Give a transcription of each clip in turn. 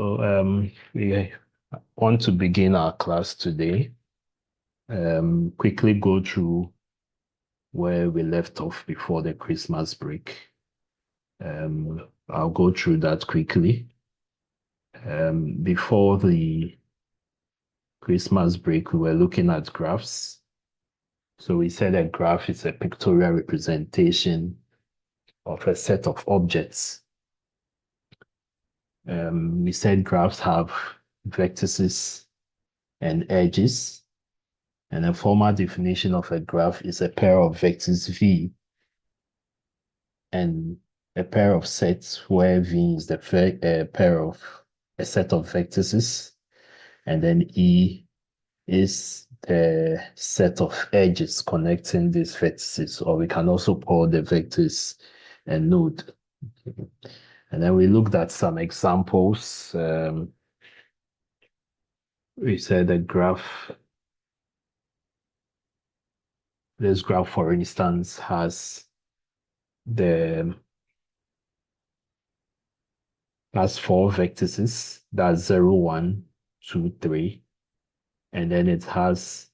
We want to begin our class today. Quickly go through where we left off before the Christmas break. I'll go through that quickly. Before the Christmas break, we were looking at graphs. So we said a graph is a pictorial representation of a set of objects. We said graphs have vertices and edges. And a formal definition of a graph is a pair of vectors V and a pair of sets where V is the pair of a set of vertices, and then E is the set of edges connecting these vertices, or we can also call the vectors a node. And then we looked at some examples. We said a graph, this graph, for instance, has the has four vertices. That's 0, 1, 2, 3. And then it has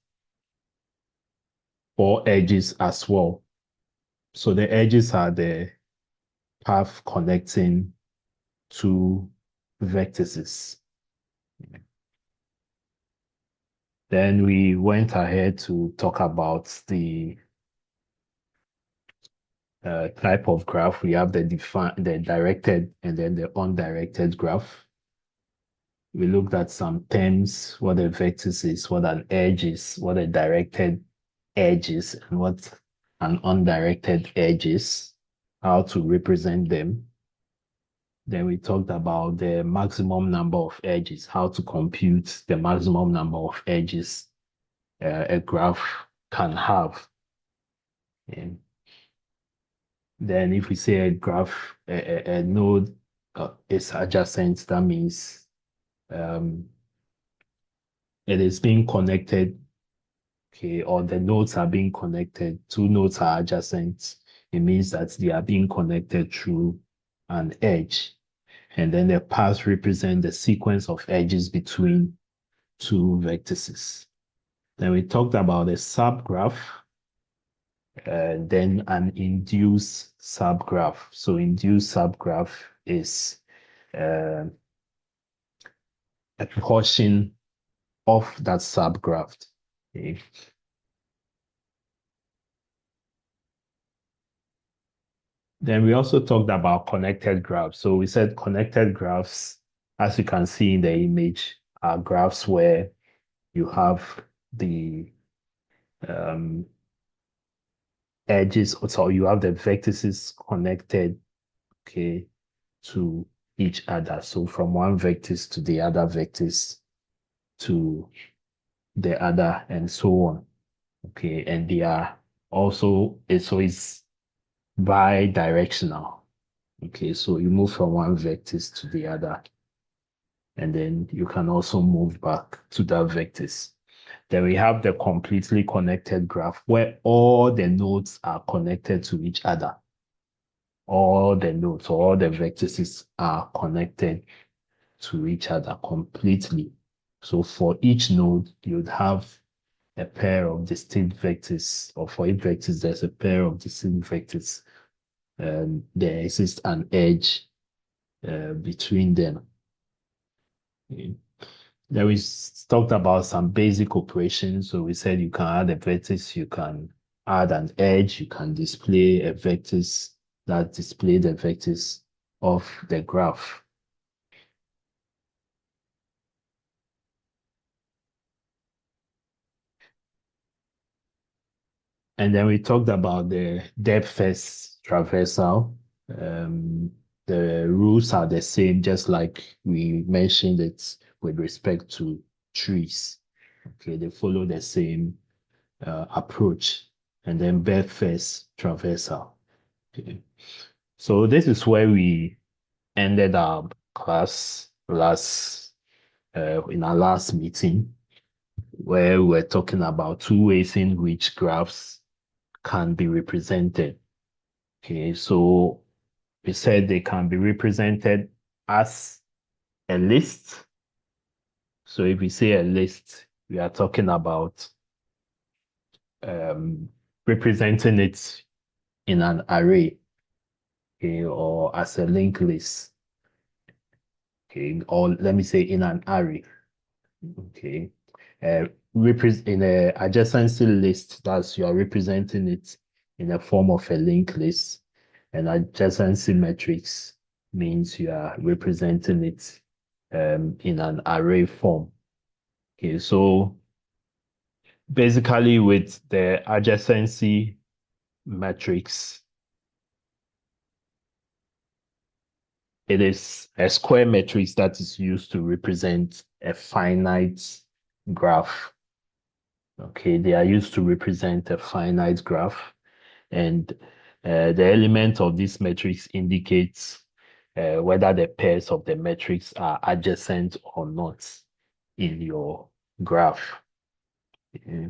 four edges as well. So the edges are the path connecting two vertices. Then we went ahead to talk about the type of graph. We have the directed and then the undirected graph. We looked at some terms, what a vertex is, what an edge is, what a directed edge is, and what an undirected edge is, how to represent them. Then we talked about the maximum number of edges, how to compute the maximum number of edges a graph can have. And then if we say a graph, a node is adjacent, that means it is being connected, okay, or the nodes are being connected. Two nodes are adjacent. It means that they are being connected through an edge. And then the paths represent the sequence of edges between two vertices. Then we talked about a subgraph, then an induced subgraph. So induced subgraph is uh, a portion of that subgraph. Okay. Then we also talked about connected graphs. So we said connected graphs, as you can see in the image, are graphs where you have the um, edges, so you have the vertices connected, okay, to each other. So from one vertex to the other vertex to the other, and so on. Okay, and they are also, so it's bi-directional. Okay, so you move from one vertex to the other, and then you can also move back to that vertex. Then we have the completely connected graph where all the nodes are connected to each other. All the nodes, all the vertices are connected to each other completely. So for each node, you'd have a pair of distinct vectors, or for each vectors, there's a pair of distinct vectors. There exists an edge between them. Okay. Then we talked about some basic operations. So we said you can add a vertex, you can add an edge, you can display a vertex that display the vertex of the graph. And then we talked about the depth first traversal. Um, the rules are the same, just like we mentioned it with respect to trees. Okay, they follow the same approach. And then breadth first traversal. Okay. So this is where we ended our class in our last meeting, where we were talking about two ways in which graphs can be represented. Okay, so we said they can be represented as a list. So if we say a list, we are talking about representing it in an array, okay, or as a linked list, okay, or let me say in an array, okay. In a adjacency list, that's you are representing it in a form of a linked list, and adjacency matrix means you are representing it in an array form. Okay, so basically with the adjacency matrix, it is a square matrix that is used to represent a finite graph. Okay, they are used to represent a finite graph, and the element of this matrix indicates whether the pairs of the matrix are adjacent or not in your graph. Okay.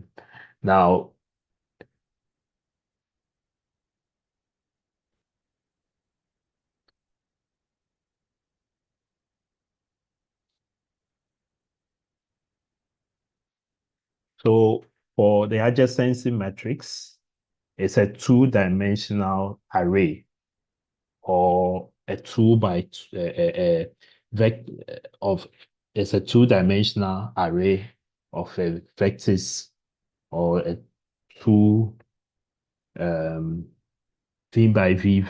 Now, so for the adjacency matrix, it's a two-dimensional array or a two by vect of it's a two-dimensional array of a vectors or a two v by v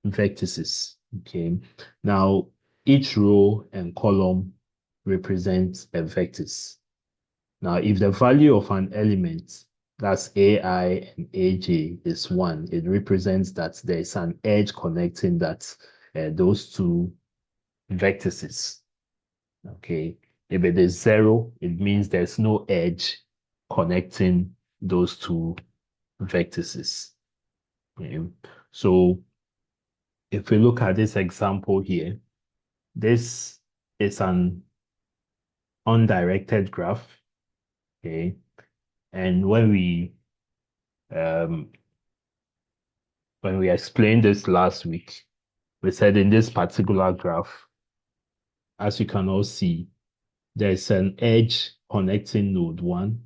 vertices. Okay. Now each row and column represents a vectors. Now, if the value of an element, that's AI and AJ, is 1, it represents that there's an edge connecting those two vertices. Okay. If it is 0, it means there's no edge connecting those two vertices. Okay. So if we look at this example here, this is an undirected graph. Okay. And um, when we explained this last week, we said in this particular graph, as you can all see, there's an edge connecting node 1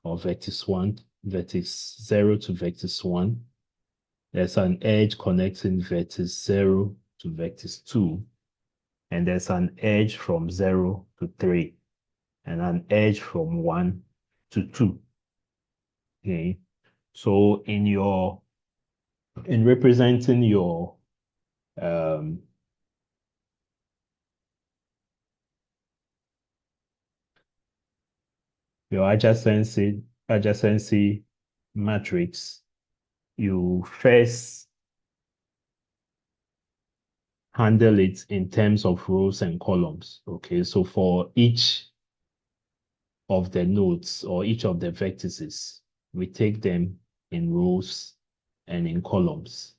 or vertex 1, vertex 0 to vertex 1. There's an edge connecting vertex 0 to vertex 2. And there's an edge from 0 to 3. And an edge from 1 to 2. Okay. So in representing your adjacency matrix, you first handle it in terms of rows and columns. Okay, so for each of the nodes or each of the vertices, we take them in rows and in columns.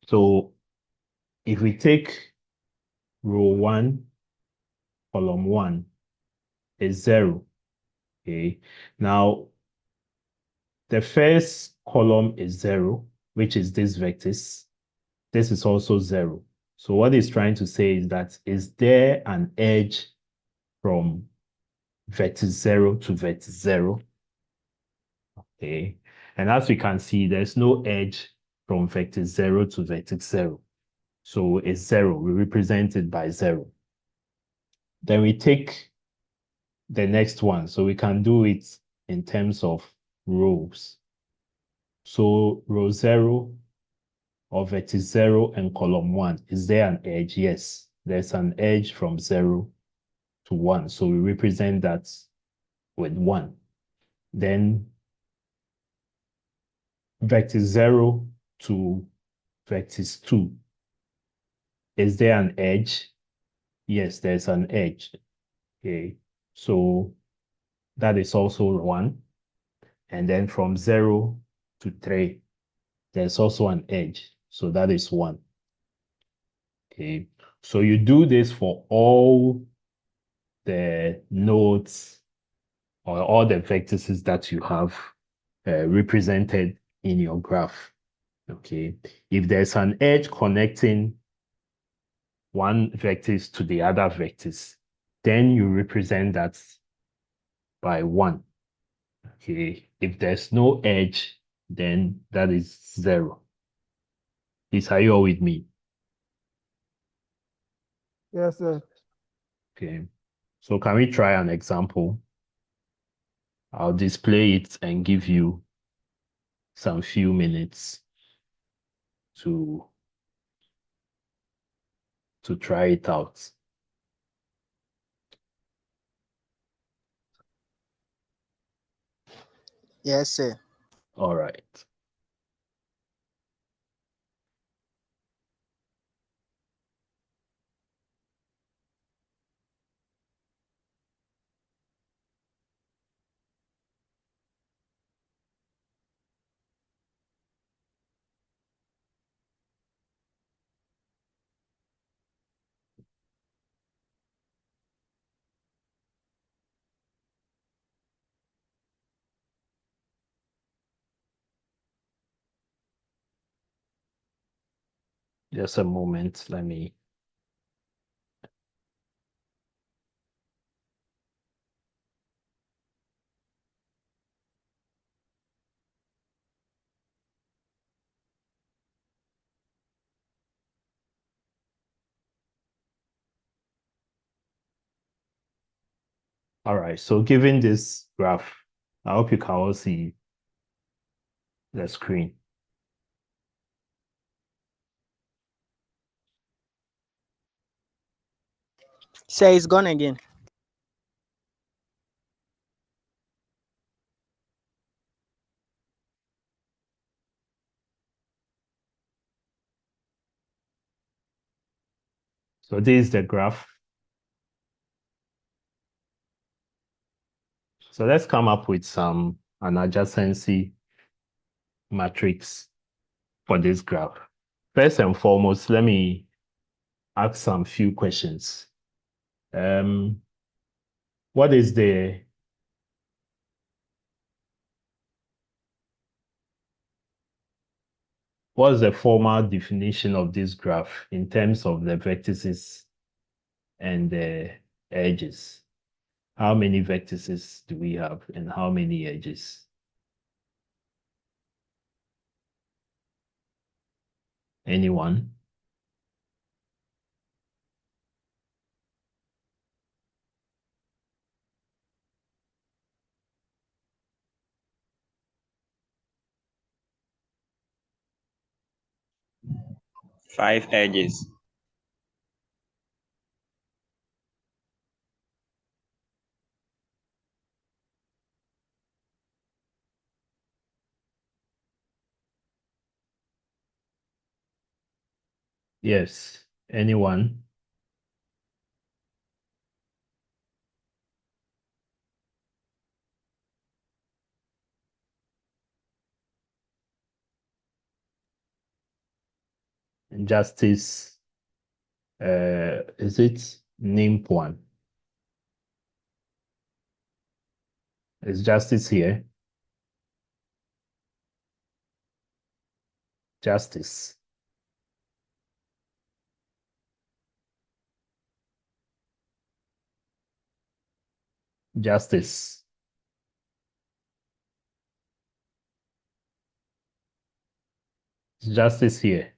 So if we take row 1, column 1 is 0. Okay, now the first column is 0, which is this vertex. This is also 0. So what it's trying to say is that is there an edge from vertex 0 to vertex 0? Okay. And as we can see, there's no edge from vertex 0 to vertex 0. So it's 0. We represent it by 0. Then we take the next one. So we can do it in terms of rows. So row 0 or vertex 0 and column 1, is there an edge? Yes, there's an edge from 0 to 1. So we represent that with 1. Then vertex 0 to vertex 2, is there an edge? Yes, there's an edge. Okay, so that is also 1. And then from 0 to 3, there's also an edge. So that is 1. Okay, so you do this for all the nodes or all the vertices that you have represented in your graph. Okay, if there's an edge connecting one vertex to the other vertex, then you represent that by 1. Okay, if there's no edge, then that is 0. Please, are you all with me? Yes, sir. Okay, so can we try an example? I'll display it and give you some few minutes to try it out. Yes, sir. All right. Just a moment. Let me. All right. So given this graph, I hope you can all see the screen. Say it's gone again. So this is the graph. So let's come up with an adjacency matrix for this graph. First and foremost, let me ask some few questions. What is what's the formal definition of this graph in terms of the vertices and the edges? How many vertices do we have and how many edges? Anyone? Five edges. Yes. Anyone? Justice, is it named one? Is Justice here? Justice. Justice. Is Justice here?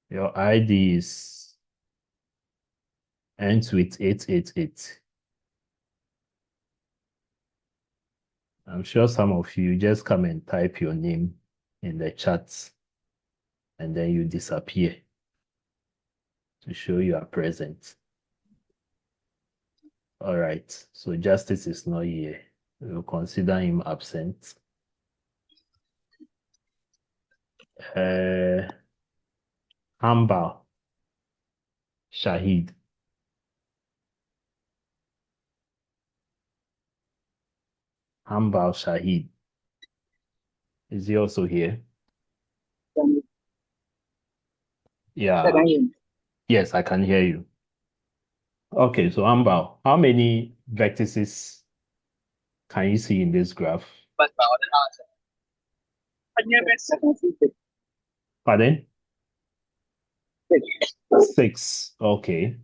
Your ID ends with 888. I'm sure some of you just come and type your name in the chat and then you disappear to show you are present. All right, so Justice is not here. We'll consider him absent. Hamba Shahid. Hamba Shahid. Is he also here? Yeah. Yes, I can hear you. Okay, so Hamba, how many vertices can you see in this graph? Pardon? 6. Okay.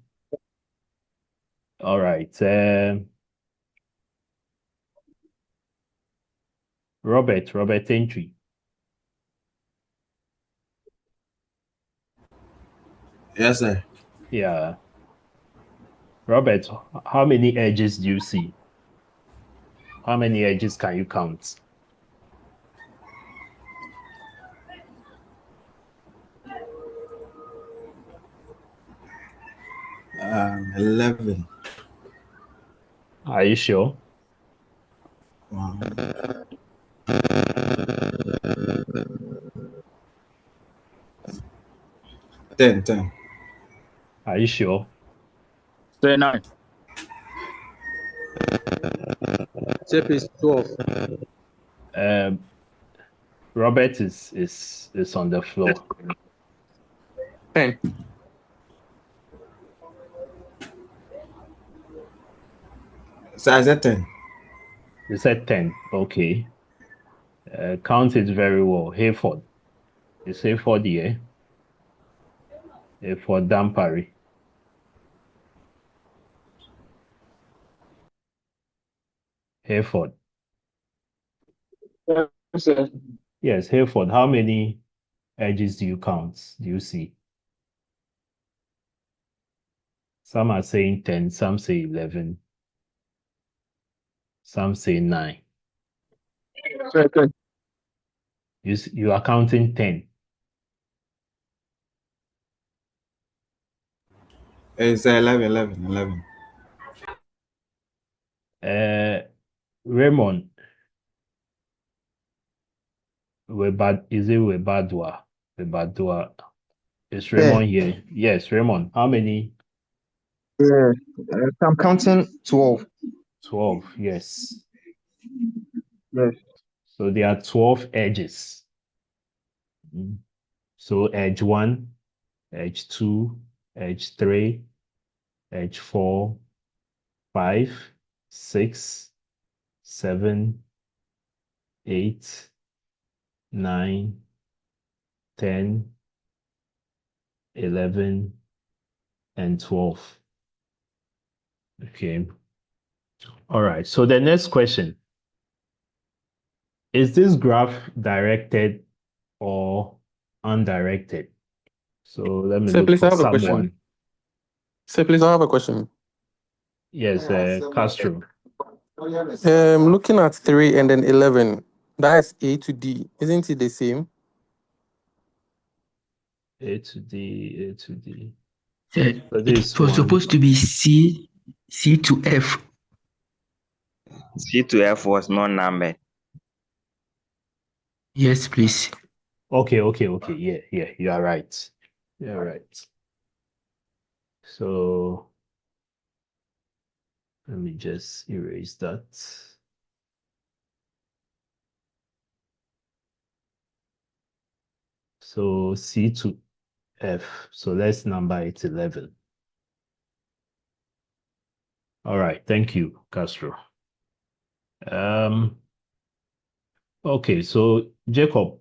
All right. Robert entry. Yes, sir. Yeah. Robert, how many edges do you see? How many edges can you count? 11. Are you sure? Wow. 10. Are you sure? Say 9. Say please 12. Robert is on the floor. 10. So I said 10. You said 10. Okay. Count it very well. Hayford. You say 40, eh? For Dampari. Hayford. Yes, sir. Yes, Hayford. How many edges do you count? Do you see? Some are saying 10, some say 11, some say 9. Say 10. You are counting 10. It's 11. Raymond, is it Webadua? Webadua. Is Yeah, Raymond here? Yes, Raymond. How many? yeah. I'm counting 12. 12. Yes. Yes. So there are 12 edges. So edge 1, edge 2, edge 3, edge 4, 5, 6, 7, 8, 9, 10, 11, and 12. Okay. All right. So the next question, is this graph directed or undirected? So let me Say look please, I for have a question. someone. Say please, I have a question. Yes, Castro. Looking at 3 and then 11, that is A to D. Isn't it the same? A to D, A to D. Yeah, So this it was one. supposed to be C to F. C to F was not numbered. Yes, please. Okay. Yeah, you are right. You're right. So let me just erase that. So C to F. So let's number it 11. All right. Thank you, Castro. Okay. So Jacob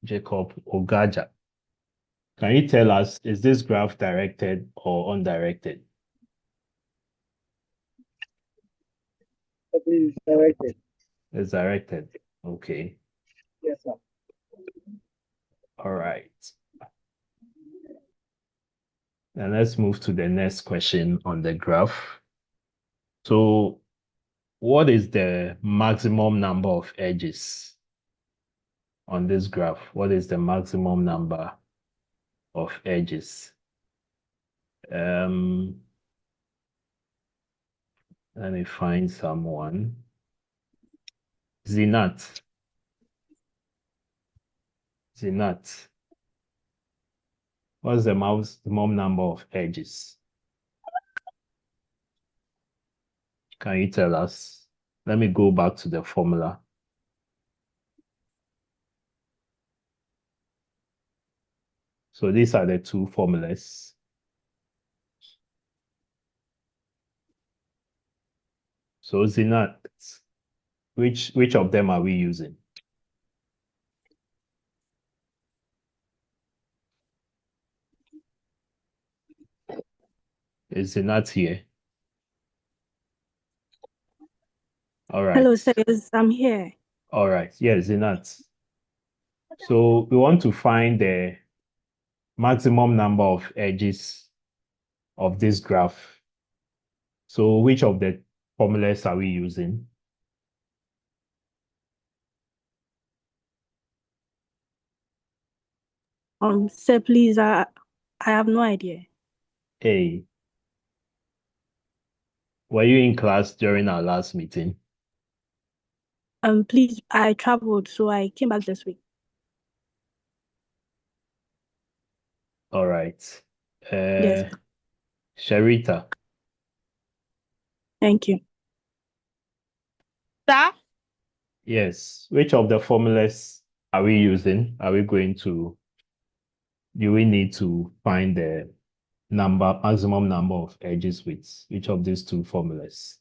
Ogaja, can you tell us, is this graph directed or undirected? Please, directed. It's directed. Okay. Yes, sir. All right. And let's move to the next question on the graph. So what is the maximum number of edges on this graph? What is the maximum number of edges? Let me find someone. Zinat. What's the maximum number of edges? Can you tell us? Let me go back to the formula. So these are the two formulas. So Zinat, which of them are we using? Is Zinat here? All right. Hello, sir. Yes, I'm here. All right. Yes, Zinat. So we want to find the maximum number of edges of this graph. So which of the formulas are we using? Sir, please, I have no idea. A. Were you in class during our last meeting? Please, I traveled, so I came back this week. All right. Yes, Sharita. thank you. Sir? Yes. Which of the formulas are we using? Do we need to find the maximum number of edges with each of these two formulas?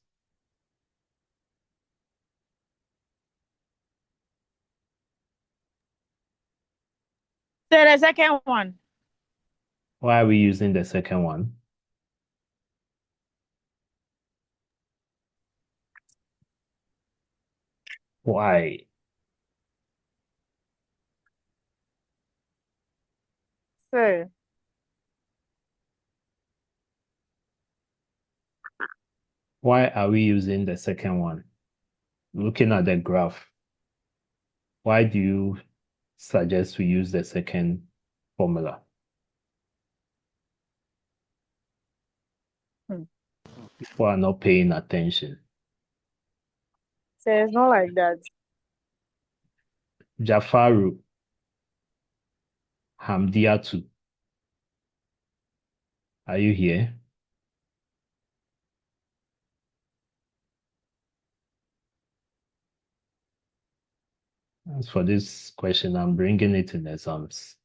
Sir, the second one. Why are we using the second one? Why? Sir. Why are we using the second one? Looking at the graph, why do you suggest we use the second formula? People are not paying attention. Sir, it's not like that. Jafaru, Hamdiatu, are you here? As for this question, I'm bringing it in exams.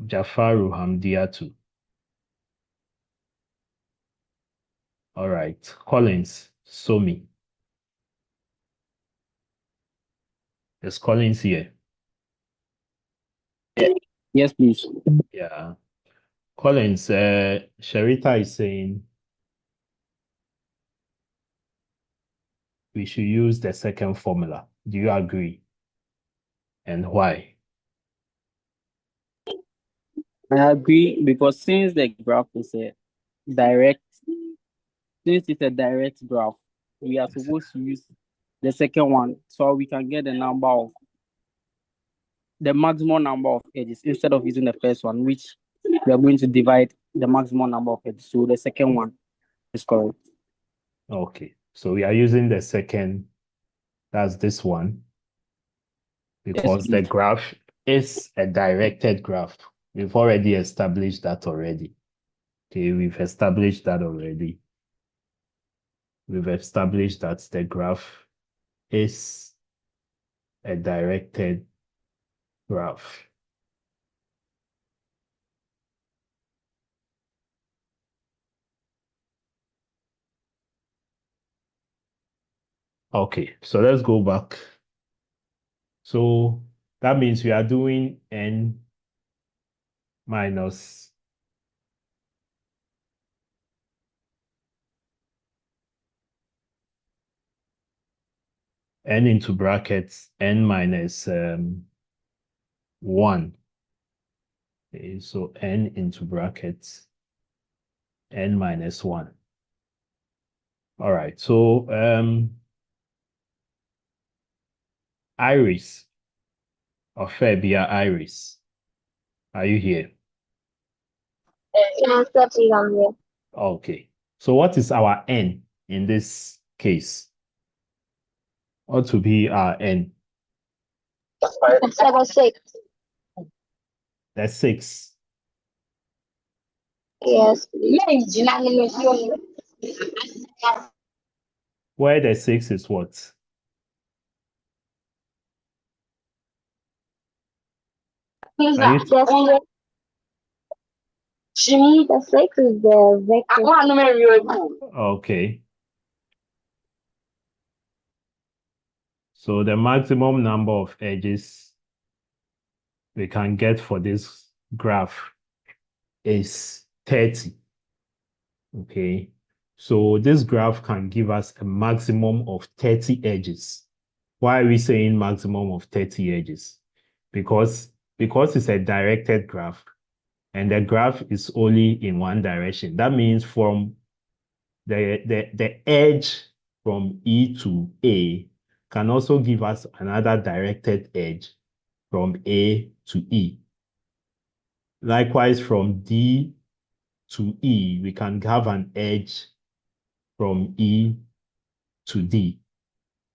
Jafaru Hamdiatu. All right. Collins, Somi. Is Collins here? Yes, please. Yeah. Collins, Sharita is saying we should use the second formula. Do you agree? And why? I agree because since the graph is a direct, since it's a direct graph, we are supposed to use the second one so we can get the maximum number of edges instead of using the first one, which we are going to divide the maximum number of edges. So the second one is correct. Okay. So we are using the second, that's this one, because the please. graph is a directed graph. We've already established that already. Okay, we've established that already. We've established that the graph is a directed graph. Okay, so let's go back. So that means we are doing n minus n into brackets n minus 1. Okay, so n into brackets n minus 1. All right, so Iris or Fabia Iris, are you here? Yes, please, I'm here. Okay, so what is our n in this case? What to be our n? Seven, six. That's 6. Yes. Where the 6 is what? Are you The 6 is the vector. okay. So the maximum number of edges we can get for this graph is 30. Okay, so this graph can give us a maximum of 30 edges. Why are we saying maximum of 30 edges? Because it's a directed graph and the graph is only in one direction. That means from the edge from E to A can also give us another directed edge from A to E. Likewise, from D to E, we can have an edge from E to D.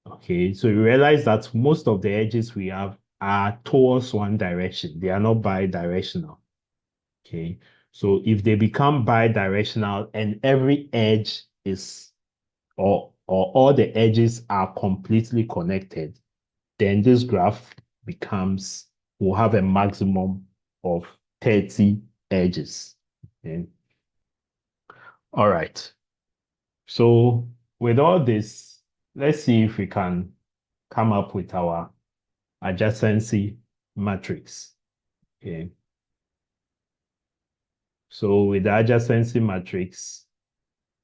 Okay, so you realize that most of the edges we have are towards one direction. They are not bi-directional. Okay, so if they become bi-directional and every edge is, or all the edges are completely connected, then this graph will have a maximum of 30 edges. Okay. All right. So with all this, let's see if we can come up with our adjacency matrix. Okay. So with the adjacency matrix,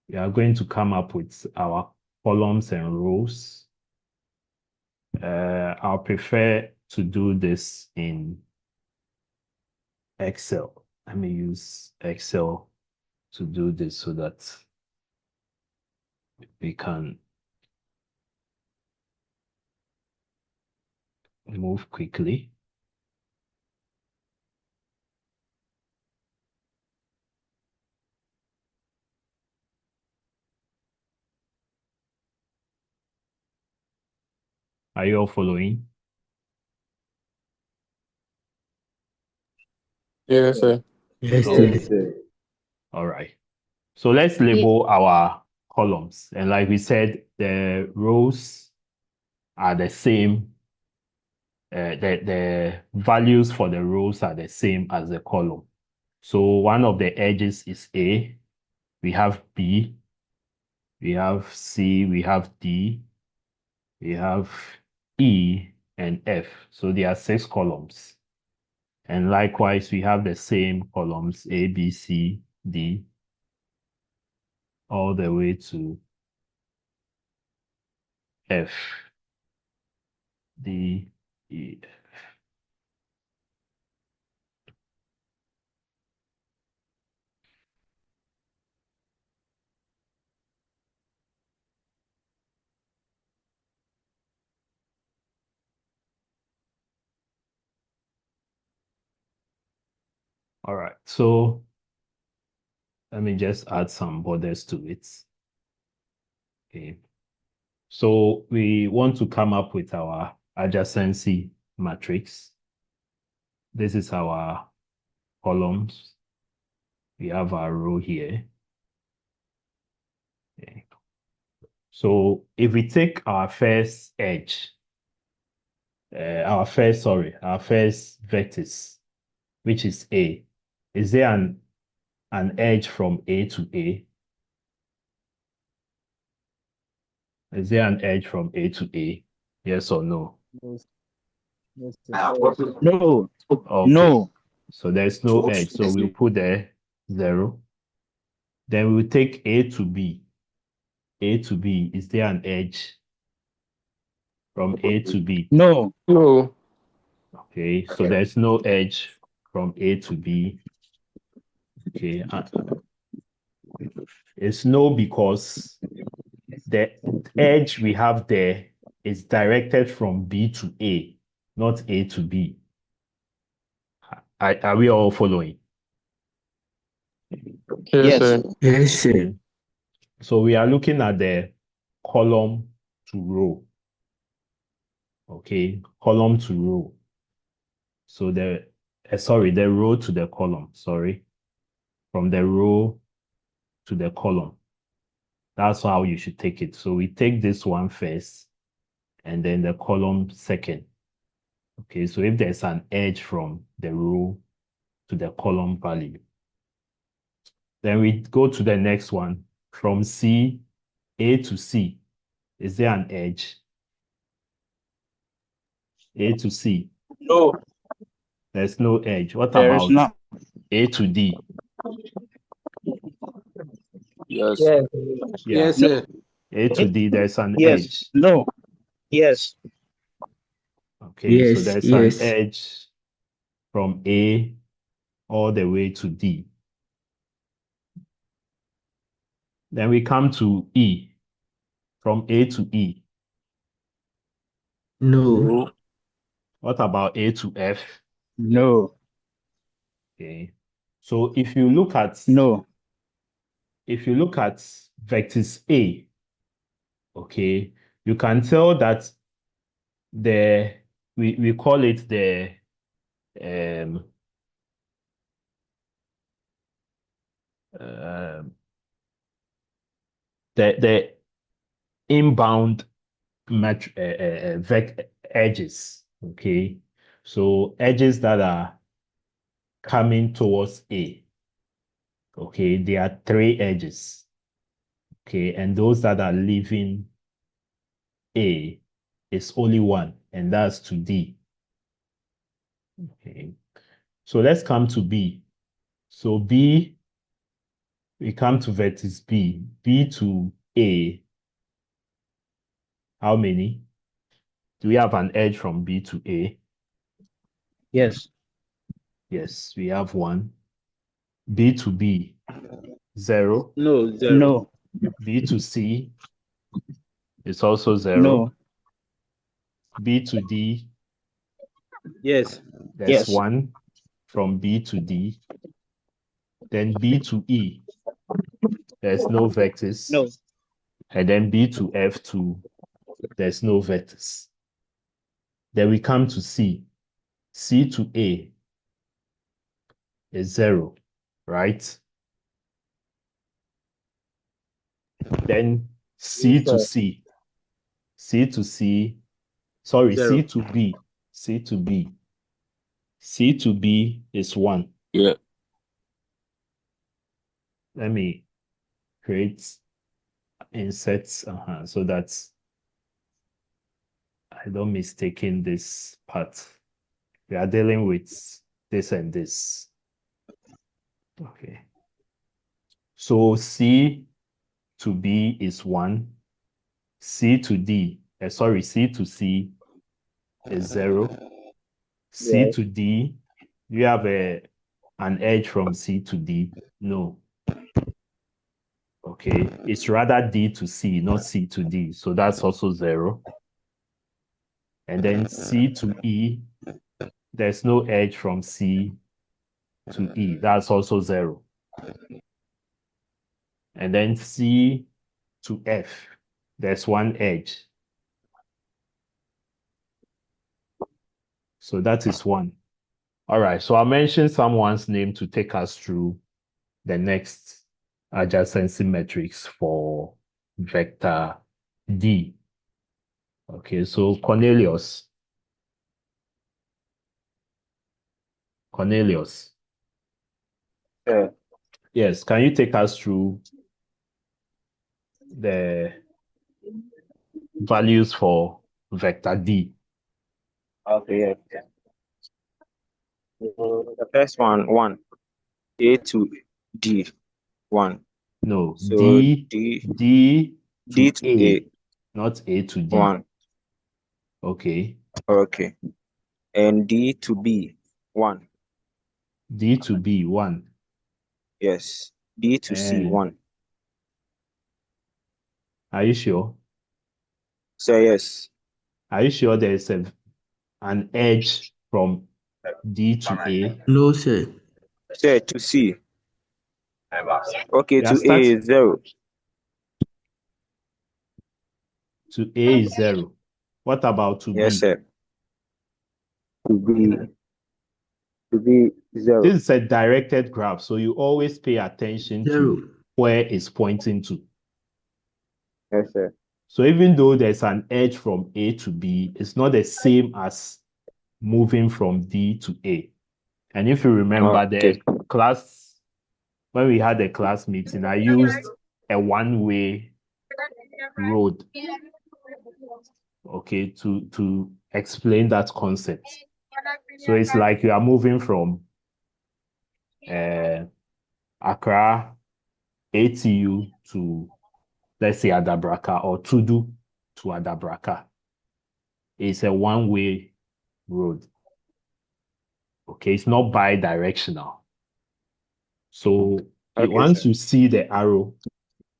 we are going to come up with our columns and rows. I'll prefer to do this in Excel. Let me use Excel to do this so that we can move quickly. Are you all following? Yes, sir. Yes, Okay. sir. All right. So let's label our columns. And like we said, the rows are the same. The values for the rows are the same as the column. So one of the edges is A. We have B. We have C. We have D. We have E and F. So there are 6 columns. And likewise, we have the same columns A, B, C, D, all the way to F, D, E, F. All right, so let me just add some borders to it. Okay. So we want to come up with our adjacency matrix. This is our columns. We have our row here. Okay. So if we take our first edge, our first vertex, which is A, is there an edge from A to A? Is there an edge from A to A? Yes or no? No. Okay. No. So there's no edge. So we'll put there 0. Then we'll take A to B. A to B, is there an edge from A to B? No. No. Okay, so there's no edge from A to B. Okay, it's no because the edge we have there is directed from B to A, not A to B. Are we all following? Yes, sir. Yes, sir. So we are looking at the column to row. Okay, column to row. So the row to the column, sorry. From the row to the column. That's how you should take it. So we take this one first and then the column second. Okay, so if there's an edge from the row to the column value, then we go to the next one from C, A to C. Is there an edge? A to C. No. There's no edge. What There is about not. A to D? Yes. Yes. Yeah. Yes, sir. A to D, there's an Yes. edge. No. Yes. Okay, so Yes, there's an yes. edge from A all the way to D. Then we come to E, from A to E. No. No. What about A to F? No. Okay. So if you look at No. vectors A, okay, you can tell that we call it the the inbound edges. Okay, so edges that are coming towards A. Okay, there are 3 edges. Okay, and those that are leaving A is only 1, and that's to D. Okay, so let's come to B. So B, we come to vertex B. B to A. How many? Do we have an edge from B to A? Yes. Yes, we have 1. B to B, 0. No, 0. No. B to C is also 0. No. B to D, Yes. there's Yes. 1 from B to D. Then B to E, there's no vectors. No. And then B to F2, there's no vectors. Then we come to C. C to A is 0, right? Then C to C. C to C. Sorry, 0. C to B. C to B. C to B is 1. Yeah. Let me create insets so that I don't mistake in this part. We are dealing with this and this. Okay. So C to B is 1. C to D, C to C is 0. C Yes. to D, do you have an edge from C to D? No. Okay, it's rather D to C, not C to D. So that's also 0. And then C to E, there's no edge from C to E. That's also 0. And then C to F, there's 1 edge. So that is 1. All right, so I'll mention someone's name to take us through the next adjacency matrix for vector D. Okay, so Cornelius. Yeah. Yes, can you take us through the values for vector D? Okay. Yeah. The first one, 1. A to D, 1. No, So D D to to A, not A to D. 1. Okay. Okay. And D to B, 1. D to B, 1. Yes. D to C, 1. Are you sure? So yes. Are you sure there is an edge from D to A? No, sir. So to C. Okay, Yeah, to A is 0. To A is 0. What about to Yes, B? sir. To B 0. This is a directed graph, so you always pay attention 0. to where it's pointing to. Yes, sir. So even though there's an edge from A to B, it's not the same as moving from D to A. And if you remember Okay. the class, when we had the class meeting, I used a one-way road, okay, to explain that concept. So it's like you are moving from Accra ATU to, let's say, Adabraka, or Tudu to Adabraka. It's a one-way road. Okay, it's not bi-directional. So Okay, once sir. you see the arrow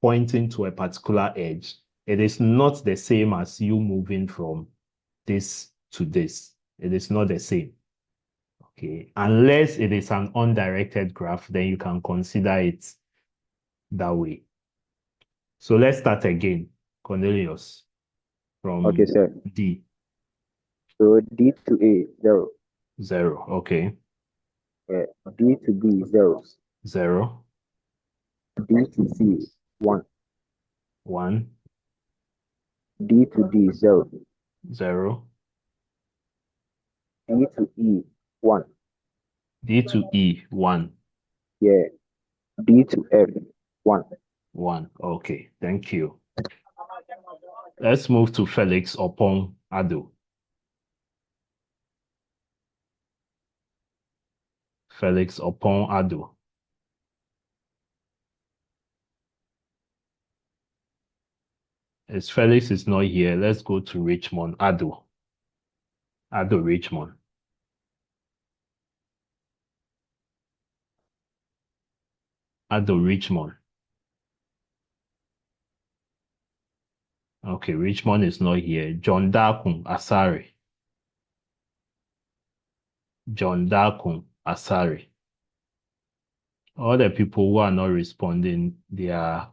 pointing to a particular edge, it is not the same as you moving from this to this. It is not the same. Okay, unless it is an undirected graph, then you can consider it that way. So let's start again. Cornelius from Okay, sir. D. So D to A, 0. 0. Okay. D to B, 0. 0. D to C, 1. 1. D to D, 0. 0. D to E, 1. D to E, 1. Yeah. D to F, 1. 1. Okay, thank you. Let's move to Felix upon Ado. Felix upon Ado. As Felix is not here, let's go to Richmond. Ado. Ado Richmond. Ado Richmond. Okay, Richmond is not here. John Darkun Asari. John Darkun Asari. All the people who are not responding, they'll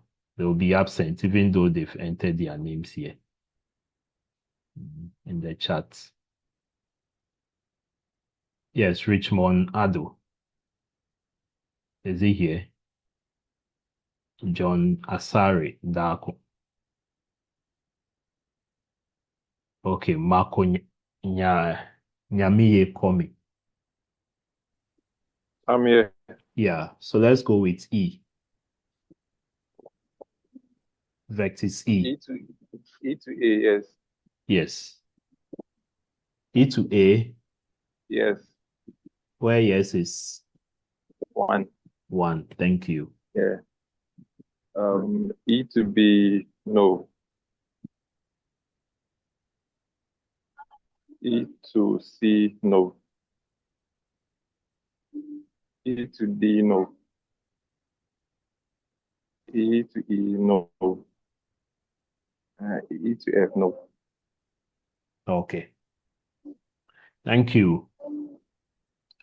be absent, even though they've entered their names here in the chat. Yes, Richmond Ado. Is he here? John Asari Darkun. Okay, Marco Nyamiye Komi. I'm here. Yeah, so let's go with E. Vectis E. E to A, yes. Yes. E to A, Yes. where yes is 1. 1. Thank you. Yeah. E to B, no. E to C, no. E to D, no. E to E, no. E to F, no. Okay. Thank you.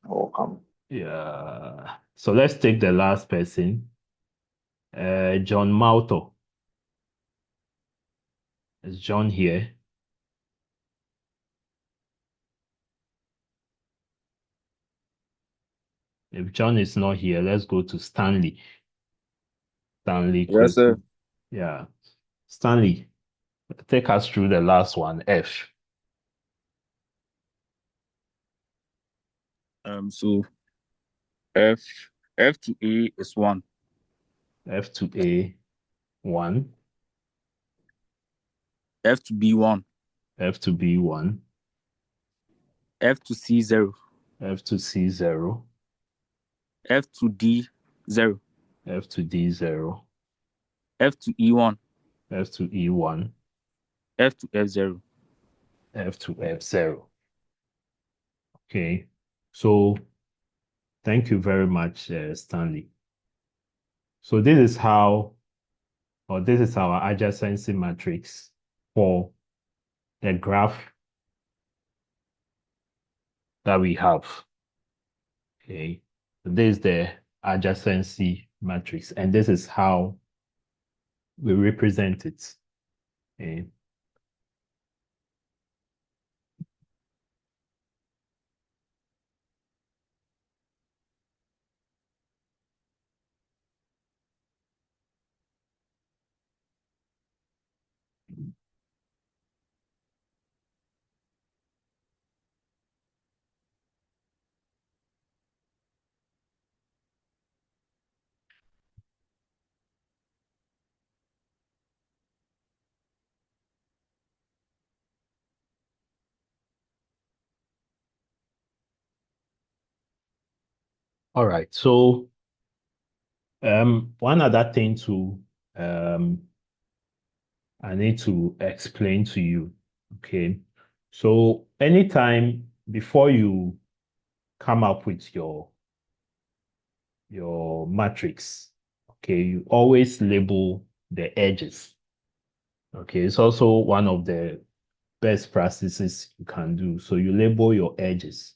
Welcome. Yeah. So let's take the last person. John Mauto. Is John here? If John is not here, let's go to Stanley. Stanley Yes, sir. Kweku. Yeah. Stanley, take us through the last one, F. So F to A is 1. F to A, 1. F to B, 1. F to B, 1. F to C, 0. F to C, 0. F to D, 0. F to D, 0. F to E, 1. F to E, 1. F to F, 0. F to F, 0. Okay. So thank you very much, Stanley. So this is how, or this is our adjacency matrix for the graph that we have. Okay. So this is the adjacency matrix, and this is how we represent it. Okay. All right. So One other thing to I need to explain to you. Okay. So anytime before you come up with your matrix, okay, you always label the edges. Okay, it's also one of the best practices you can do. So you label your edges.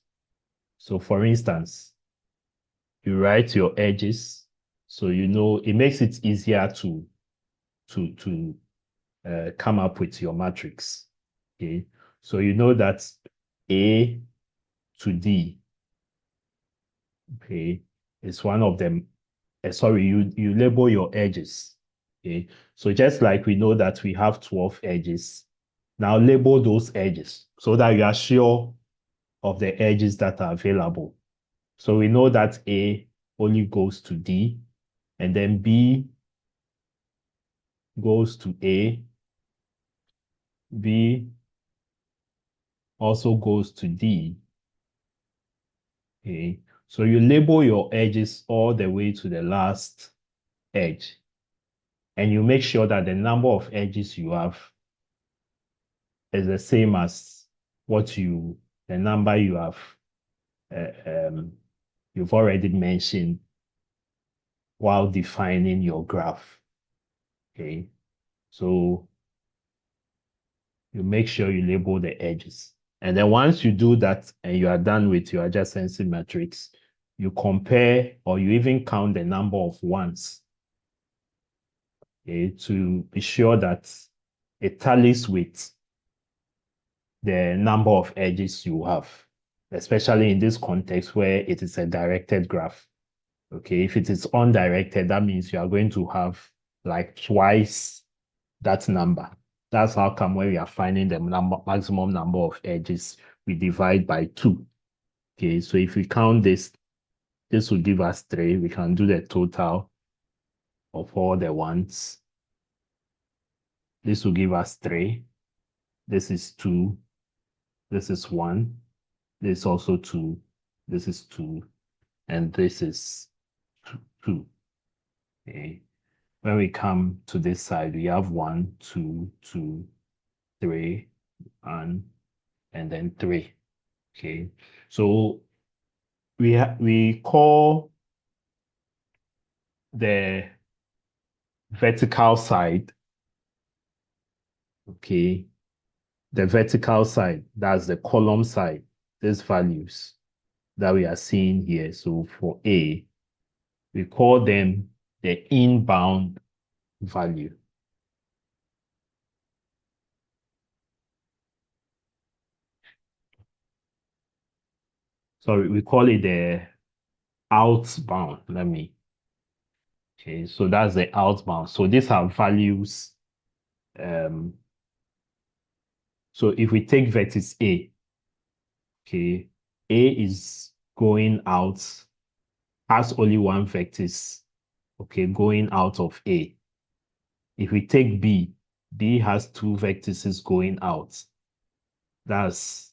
So for instance, you write your edges, so you know it makes it easier to come up with your matrix. Okay, so you know that A to D, okay, is one of them. Sorry, you label your edges. Okay, so just like we know that we have 12 edges, now label those edges so that you are sure of the edges that are available. So we know that A only goes to D, and then B goes to A, B also goes to D. Okay, so you label your edges all the way to the last edge, and you make sure that the number of edges you have is the same as the number you have you've already mentioned while defining your graph. Okay, so you make sure you label the edges. And then once you do that and you are done with your adjacency matrix, you compare or you even count the number of ones, okay, to be sure that it tallies with the number of edges you have, especially in this context where it is a directed graph. Okay, if it is undirected, that means you are going to have like twice that number. That's how come when we are finding the maximum number of edges, we divide by 2. Okay, so if we count this will give us 3. We can do the total of all the ones. This will give us 3. This is 2. This is 1. This is also 2. This is 2. And this is 2. Okay. When we come to this side, we have 1, 2, 2, 3, 1, and then 3. Okay. So we call the vertical side, okay, the vertical side, that's the column side, these values that we are seeing here. So for A, we call them the inbound value. Sorry, we call it the outbound. Okay, so that's the outbound. So these are values. So if we take vertex A, okay, A is going out, has only one vertex, okay, going out of A. If we take B, B has 2 vertices going out. That's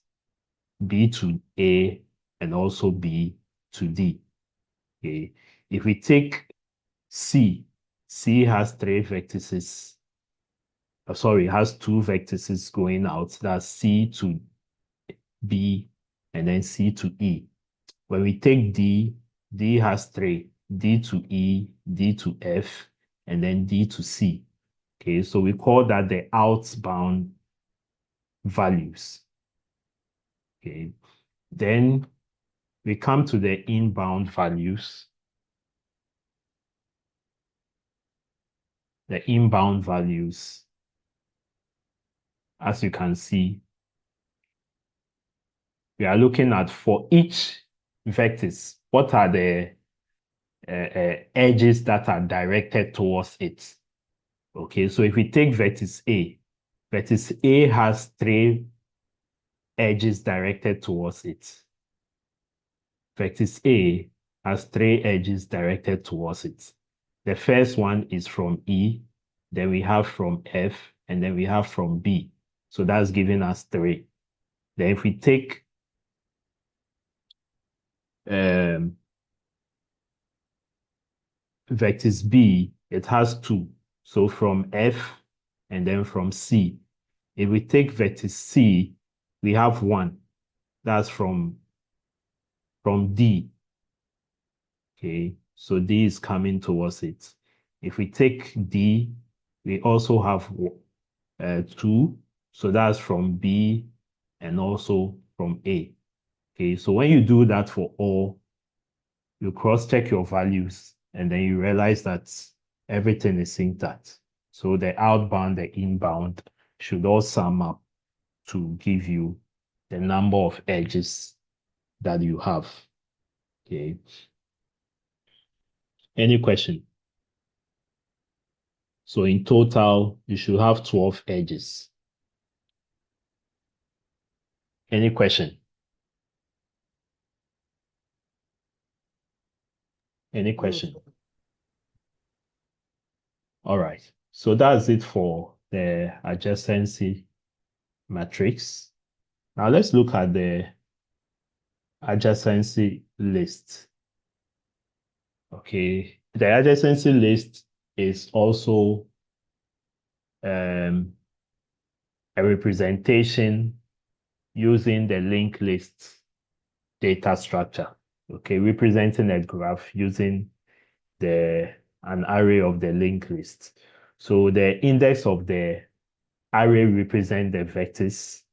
B to A and also B to D. Okay. If we take C, C has 3 vertices. Sorry, has 2 vertices going out. That's C to B and then C to E. When we take D, D has 3. D to E, D to F, and then D to C. Okay, so we call that the outbound values. Okay, then we come to the inbound values. The inbound values, as you can see, we are looking at for each vertex, what are the edges that are directed towards it. Okay, so if we take vertex A has 3 edges directed towards it. Vertex A has 3 edges directed towards it. The first one is from E, then we have from F, and then we have from B. So that's giving us 3. Then if we take vertex B, it has 2. So from F and then from C. If we take vertex C, we have 1. That's from D. Okay, so D is coming towards it. If we take D, we also have 2. So that's from B and also from A. Okay, so when you do that for all, you cross-check your values and then you realize that everything is intact. So the outbound, the inbound should all sum up to give you the number of edges that you have. Okay. Any question? So in total, you should have 12 edges. Any question? Any question? All right. So that's it for the adjacency matrix. Now let's look at the adjacency list. Okay. The adjacency list is also a representation using the linked list data structure. Okay, representing a graph using an array of the linked list. So the index of the array represents the vectors,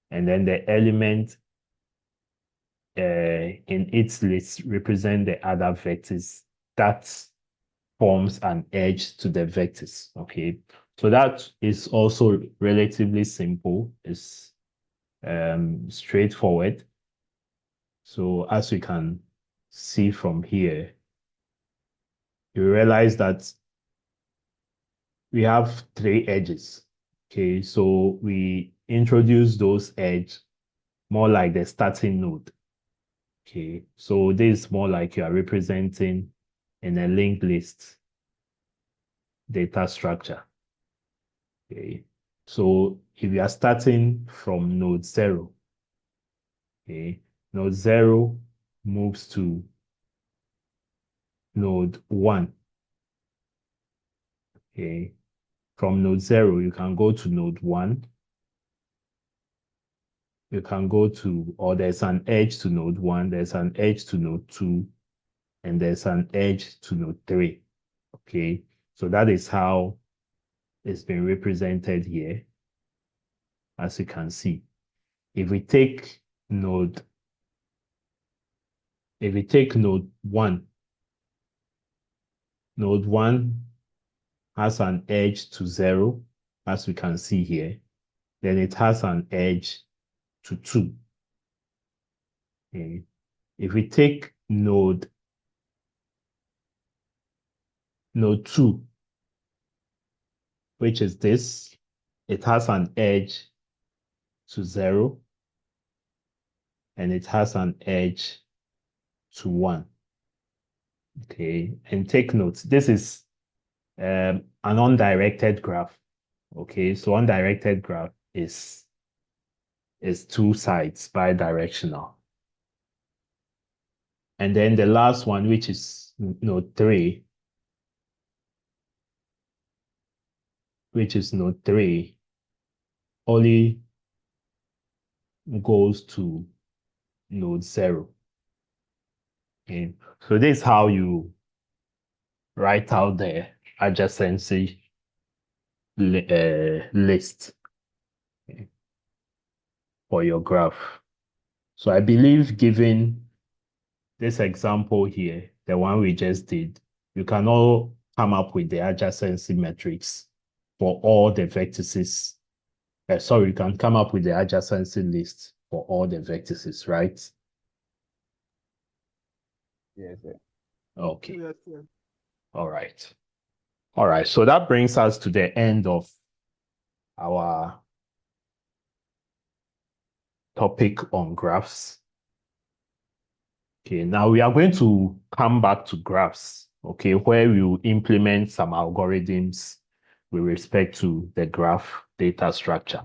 and then the element in its list represent the other vectors that forms an edge to the vectors. Okay, so that is also relatively simple. It's straightforward. So as we can see from here, you realize that we have 3 edges. Okay, so we introduce those edges more like the starting node. Okay, so this is more like you are representing in a linked list data structure. Okay, so if you are starting from node 0, okay, node 0 moves to node 1. Okay, from node 0, you can go to node 1. You can go to, or there's an edge to node 1, there's an edge to node 2, and there's an edge to node 3. Okay, so that is how it's been represented here, as you can see. If we take node 1, node 1 has an edge to 0, as we can see here. Then it has an edge to 2. Okay. If we take node 2, which is this, it has an edge to 0, and it has an edge to 1. Okay, and take note, this is an undirected graph. Okay, so undirected graph is 2 sides bidirectional. And then the last one, which is node 3, only goes to node 0. Okay, so this is how you write out the adjacency list for your graph. So I believe, given this example here, the one we just did, you can all come up with the adjacency matrix for all the vertices. You can come up with the adjacency list for all the vertices, right? Yes, sir. Okay. Yes, sir. All right. All right. So that brings us to the end of our topic on graphs. Okay, now we are going to come back to graphs, okay, where we will implement some algorithms with respect to the graph data structure.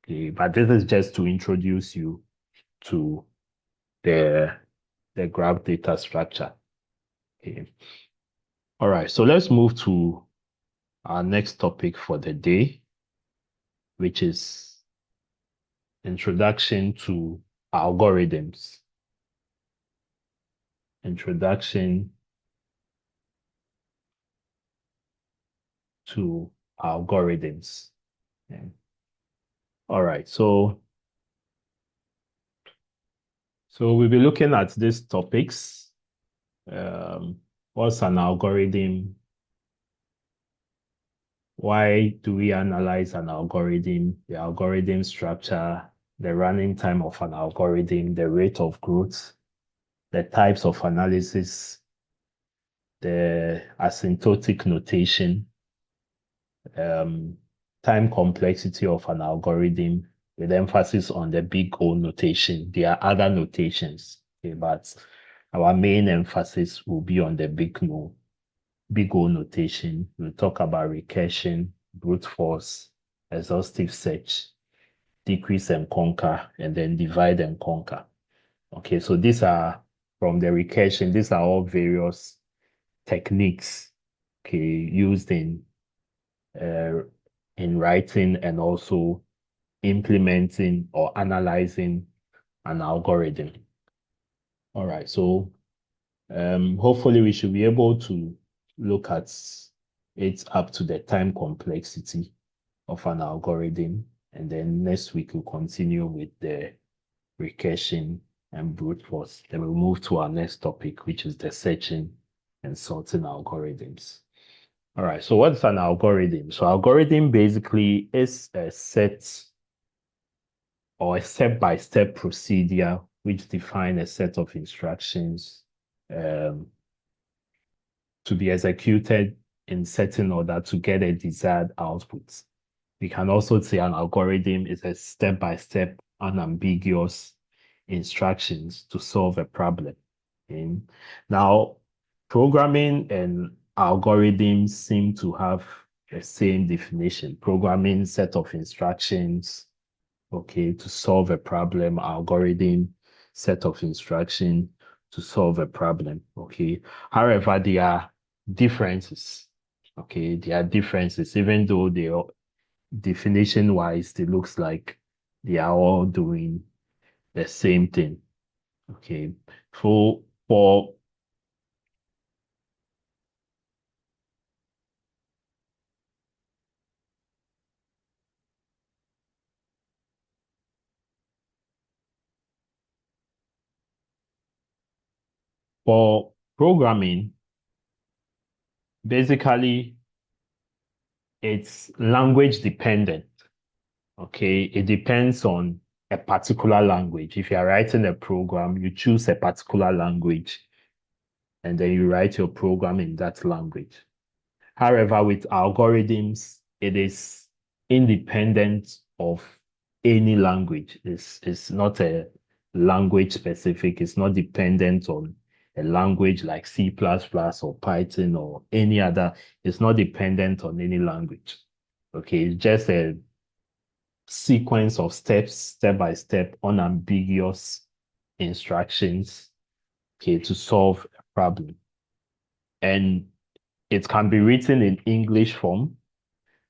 Okay, but this is just to introduce you to the graph data structure. Okay. All right, so let's move to our next topic for the day, which is introduction to algorithms. Introduction to algorithms. Okay. All right, so we'll be looking at these topics. What's an algorithm? Why do we analyze an algorithm? The algorithm structure, the running time of an algorithm, the rate of growth, the types of analysis, the asymptotic notation, time complexity of an algorithm, with emphasis on the big O notation. There are other notations, okay, but our main emphasis will be on the big O notation. We'll talk about recursion, brute force, exhaustive search, decrease and conquer, and then divide and conquer. Okay, so these are from the recursion. These are all various techniques, okay, used in writing and also implementing or analyzing an algorithm. All right, so hopefully we should be able to look at it up to the time complexity of an algorithm, and then next week we'll continue with the recursion and brute force. Then we'll move to our next topic, which is the searching and sorting algorithms. All right, so what's an algorithm? So algorithm basically is a set or a step-by-step procedure which define a set of instructions to be executed in certain order to get a desired output. We can also say an algorithm is a step-by-step, unambiguous instructions to solve a problem. Okay? Now, programming and algorithms seem to have the same definition. Programming set of instructions, okay, to solve a problem. Algorithm set of instruction to solve a problem, okay. However, there are differences, okay. There are differences, even though they are definition-wise, it looks like they are all doing the same thing, okay. For programming, basically, it's language dependent. Okay, it depends on a particular language. If you are writing a program, you choose a particular language and then you write your program in that language. However, with algorithms, it is independent of any language. It's not a language specific. It's not dependent on a language like C++ or Python or any other. It's not dependent on any language. Okay, it's just a sequence of steps, step by step, unambiguous instructions, okay, to solve a problem. And it can be written in English form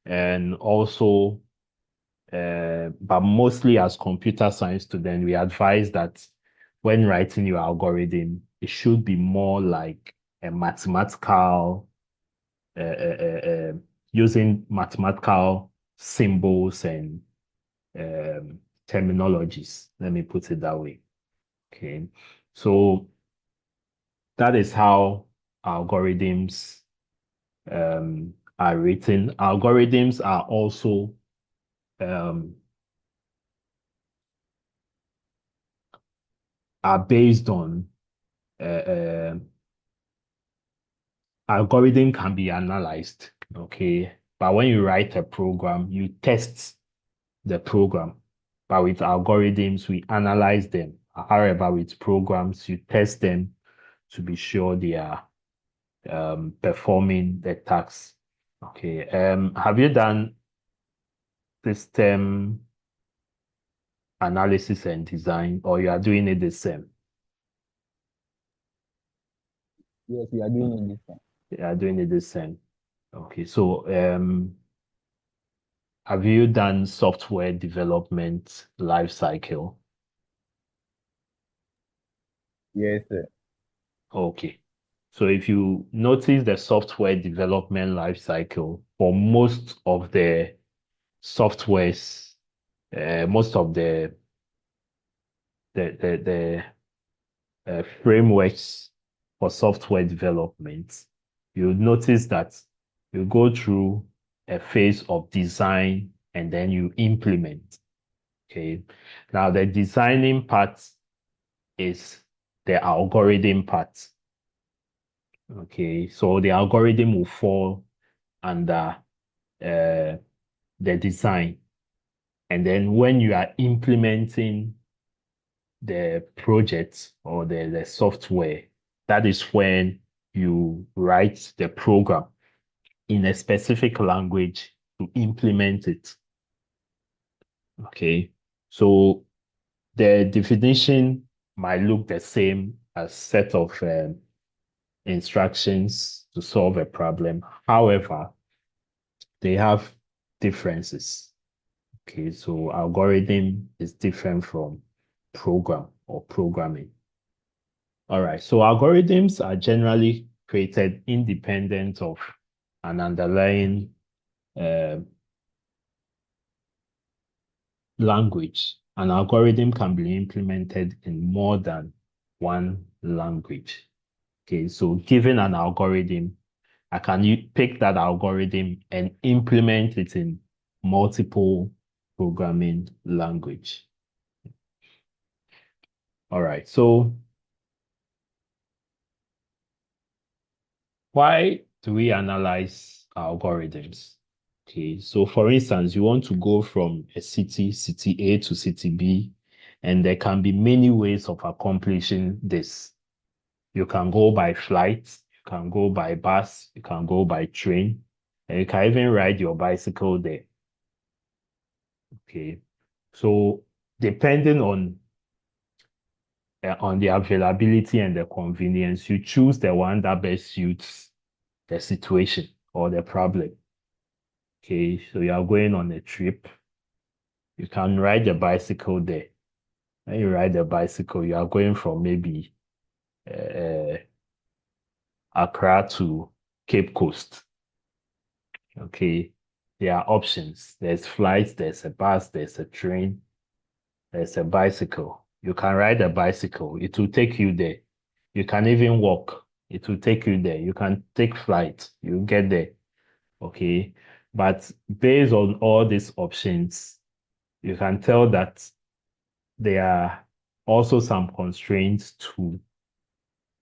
and also, but mostly as computer science students, we advise that when writing your algorithm, it should be more like a mathematical, using mathematical symbols and terminologies. Let me put it that way. Okay, so that is how algorithms are written. Algorithms are also are based on algorithm can be analyzed. Okay, but when you write a program, you test the program. But with algorithms, we analyze them. However, with programs, you test them to be sure they are performing the tasks. Okay. Have you done system analysis and design, or you are doing it the same? Yes, we are doing it this time. They are doing it the same. Okay, so have you done software development life cycle? Yes, sir. Okay. So if you notice the software development life cycle for most of the softwares, most of the frameworks for software development, you'll notice that you go through a phase of design and then you implement. Okay. Now the designing part is the algorithm part. Okay. So the algorithm will fall under the design. And then when you are implementing the project or the software, that is when you write the program in a specific language to implement it. Okay. So the definition might look the same as set of instructions to solve a problem. However, they have differences. Okay, so algorithm is different from program or programming. All right, so algorithms are generally created independent of an underlying language. An algorithm can be implemented in more than one language. Okay, so given an algorithm, I can pick that algorithm and implement it in multiple programming language. All right, so why do we analyze algorithms? Okay, so for instance, you want to go from a city A to city B, and there can be many ways of accomplishing this. You can go by flight, you can go by bus, you can go by train, and you can even ride your bicycle there. Okay, so depending on the availability and the convenience, you choose the one that best suits the situation or the problem. Okay, so you are going on a trip, you can ride the bicycle there. When you ride the bicycle, you are going from maybe Accra to Cape Coast. Okay, there are options. There's flights, there's a bus, there's a train, there's a bicycle. You can ride a bicycle. It will take you there. You can even walk. It will take you there. You can take flight. You get there. Okay. But based on all these options, you can tell that there are also some constraints to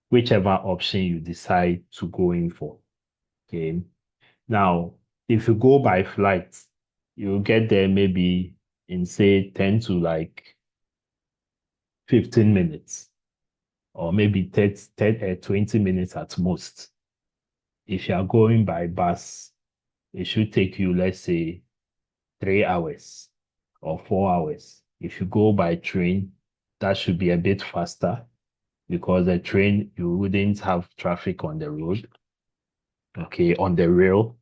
whichever option you decide to go in for. Okay. Now, if you go by flight, you'll get there maybe in say 10 to like 15 minutes or maybe 20 minutes at most. If you are going by bus, it should take you, let's say, 3 hours or 4 hours. If you go by train, that should be a bit faster because the train, you wouldn't have traffic on the road, okay, on the rail.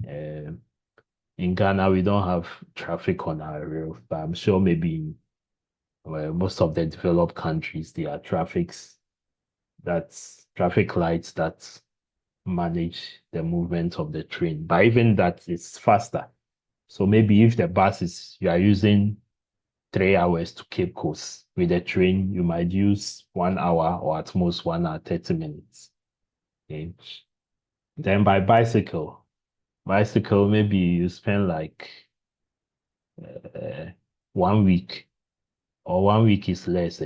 In Ghana, we don't have traffic on our rail, but I'm sure maybe most of the developed countries, there are traffic lights that manage the movement of the train. But even that is faster. So maybe if the bus you are using 3 hours to Cape Coast, with the train, you might use 1 hour or at most 1 hour, 30 minutes. Okay. Then by bicycle, maybe you spend like 1 week, or 1 week is less.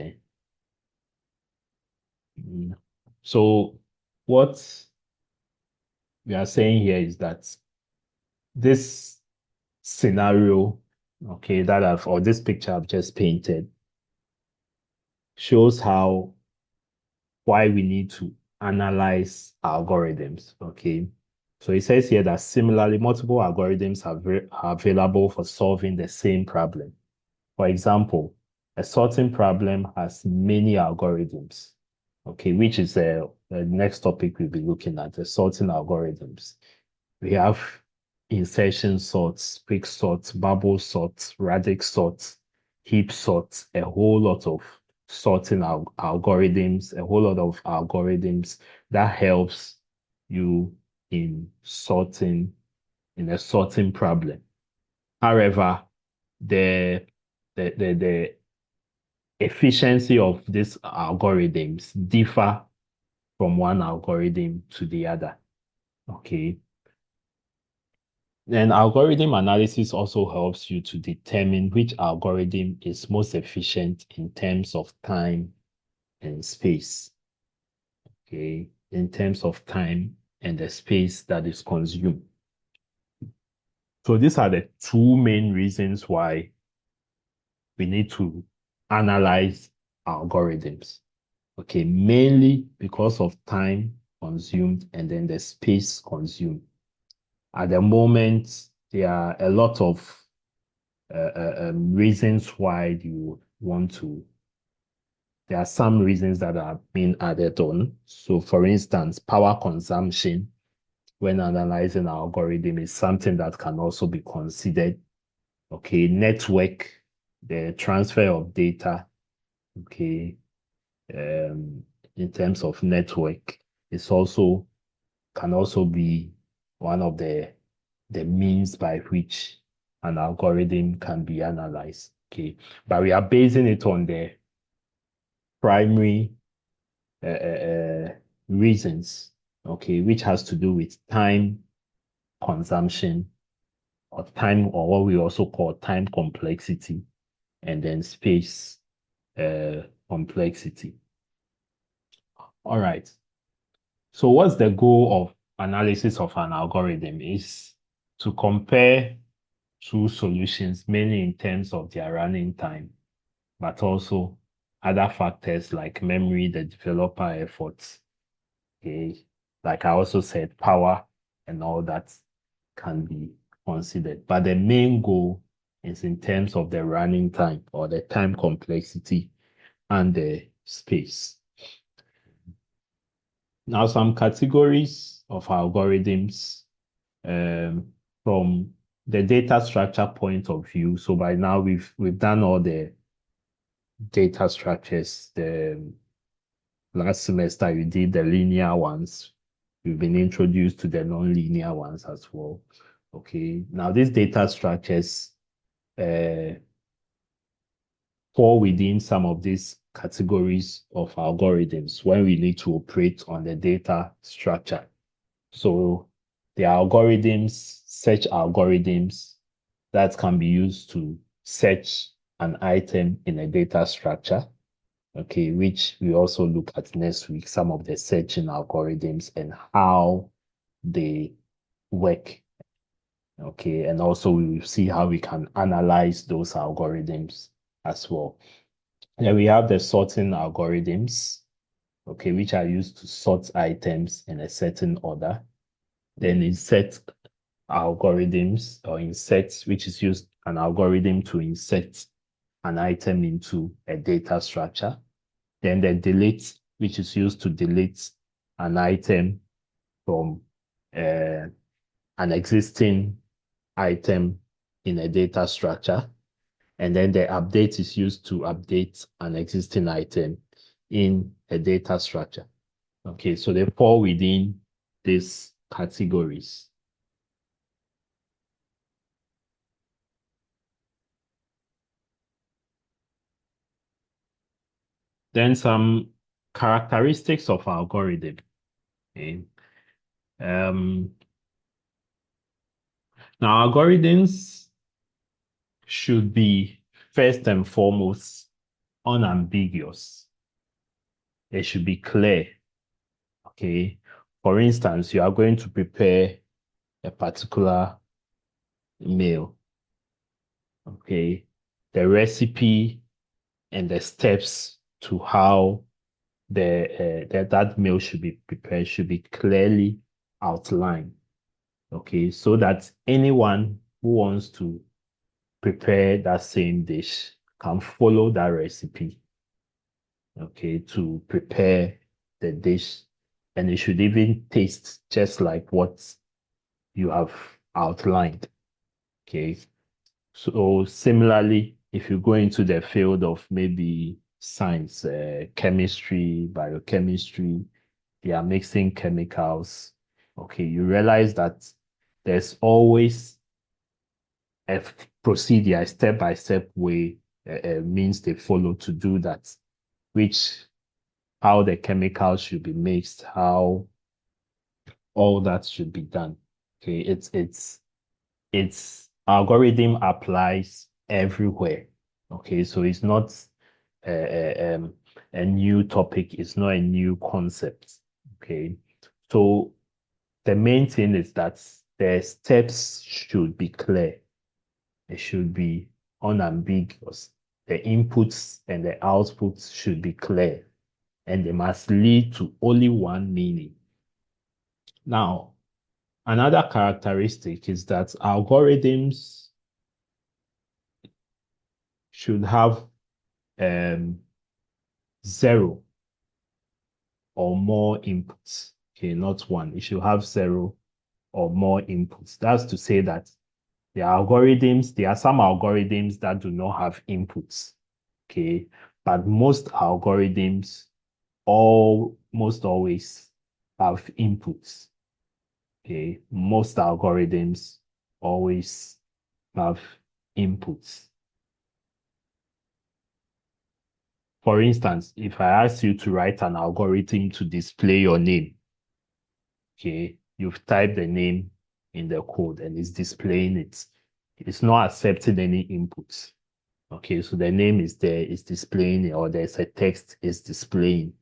So what we are saying here is that this scenario, okay, or this picture I've just painted shows why we need to analyze algorithms, okay? So it says here that similarly, multiple algorithms are available for solving the same problem. For example, a sorting problem has many algorithms, okay, which is The next topic we'll be looking at the sorting algorithms. We have insertion sorts, quick sorts, bubble sorts, radix sorts, heap sorts, a whole lot of sorting algorithms, a whole lot of algorithms that helps you in sorting, in a sorting problem. However, the efficiency of these algorithms differ from one algorithm to the other. Okay. Then algorithm analysis also helps you to determine which algorithm is most efficient in terms of time and space. Okay, in terms of time and the space that is consumed. So these are the two main reasons why we need to analyze algorithms. Okay, mainly because of time consumed and then the space consumed. At the moment, there are a lot of reasons why you want to. There are some reasons that are being added on. So, for instance, power consumption when analyzing an algorithm is something that can also be considered. Okay, network, the transfer of data. Okay, in terms of network, can also be one of the means by which an algorithm can be analyzed. Okay, but we are basing it on the primary reasons, okay, which has to do with time consumption or time, or what we also call time complexity, and then space complexity. All right. So what's the goal of analysis of an algorithm? Is to compare two solutions, mainly in terms of their running time, but also other factors like memory, the developer efforts. Okay, like I also said, power and all that can be considered. But the main goal is in terms of the running time or the time complexity and the space. Now, some categories of algorithms from the data structure point of view. So by now we've done all the data structures. The last semester we did the linear ones. We've been introduced to the non-linear ones as well. Okay, now these data structures fall within some of these categories of algorithms when we need to operate on the data structure. So the algorithms, search algorithms that can be used to search an item in a data structure, okay, which we also look at next week, some of the searching algorithms and how they work, okay, and also we will see how we can analyze those algorithms as well. Then we have the sorting algorithms, okay, which are used to sort items in a certain order. Then insert algorithms or insert, which is used an algorithm to insert an item into a data structure. Then the delete, which is used to delete an item from an existing item in a data structure. And then the update is used to update an existing item in a data structure. Okay, so they fall within these categories. Then some characteristics of algorithm. Okay. Now algorithms should be first and foremost unambiguous. They should be clear. Okay. For instance, you are going to prepare a particular meal. Okay. The recipe and the steps to how that meal should be prepared should be clearly outlined. Okay, so that anyone who wants to prepare that same dish can follow that recipe, okay, to prepare the dish and it should even taste just like what you have outlined. Okay. So similarly, if you go into the field of maybe science, chemistry, biochemistry, they are mixing chemicals. Okay, you realize that there's always a procedure, a step-by-step way, means they follow to do that, which how the chemicals should be mixed, how all that should be done. Okay, it's algorithm applies everywhere. Okay, so it's not a new topic, it's not a new concept. Okay, so the main thing is that the steps should be clear. It should be unambiguous. The inputs and the outputs should be clear, and they must lead to only one meaning. Now, another characteristic is that algorithms should have 0 or more inputs. Okay, not 1. It should have 0 or more inputs. That's to say that there are some algorithms that do not have inputs. Okay, but most algorithms almost always have inputs. Okay, most algorithms always have inputs. For instance, if I ask you to write an algorithm to display your name, okay, you've typed the name in the code and it's displaying it. It's not accepting any inputs. Okay, so the name is there, it's displaying it, or there's a text, it's displaying.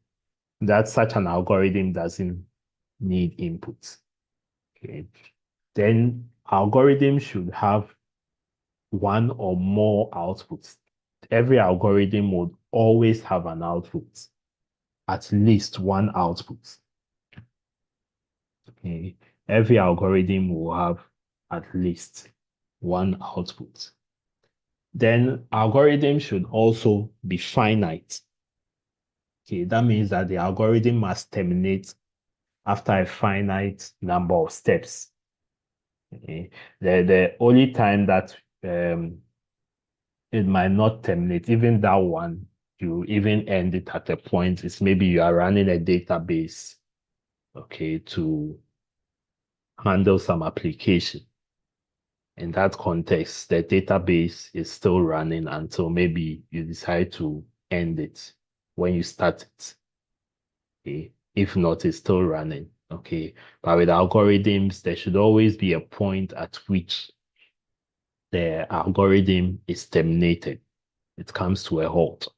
That such an algorithm doesn't need inputs. Okay, then algorithm should have 1 or more outputs. Every algorithm would always have an output, at least 1 output. Okay, every algorithm will have at least 1 output. Then algorithm should also be finite. Okay, that means that the algorithm must terminate after a finite number of steps. Okay, the only time that it might not terminate, even that one, you even end it at a point, is maybe you are running a database, okay, to handle some application. In that context, the database is still running until maybe you decide to end it when you start it. Okay, if not, it's still running. Okay, but with algorithms, there should always be a point at which the algorithm is terminated. It comes to a halt.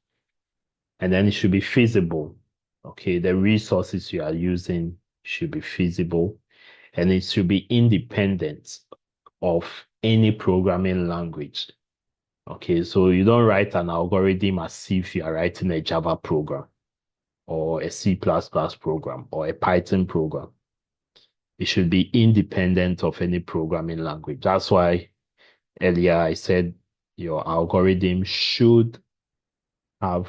And then it should be feasible. Okay, the resources you are using should be feasible, and it should be independent of any programming language. Okay, so you don't write an algorithm as if you are writing a Java program or a C++ program or a Python program. It should be independent of any programming language. That's why earlier I said your algorithm should have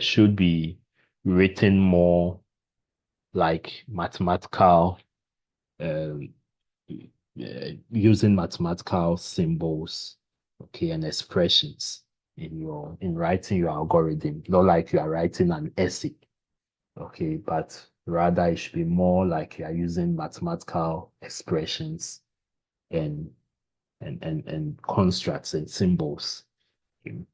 should be written more like mathematical, using mathematical symbols, okay, and expressions in writing your algorithm, not like you are writing an essay, okay, but rather it should be more like you are using mathematical expressions and constructs and symbols. Okay.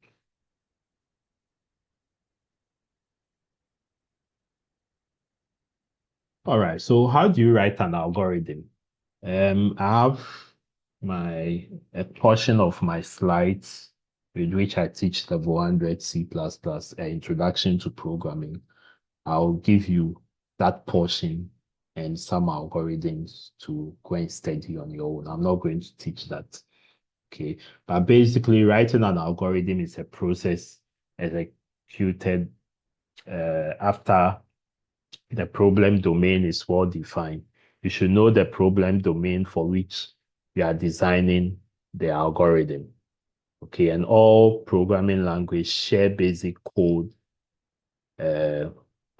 All right, so how do you write an algorithm? I have a portion of my slides with which I teach level 100 C++, introduction to programming. I'll give you that portion and some algorithms to go and study on your own. I'm not going to teach that. Okay, but basically writing an algorithm is a process executed after the problem domain is well defined. You should know the problem domain for which you are designing the algorithm. Okay, and all programming languages share basic code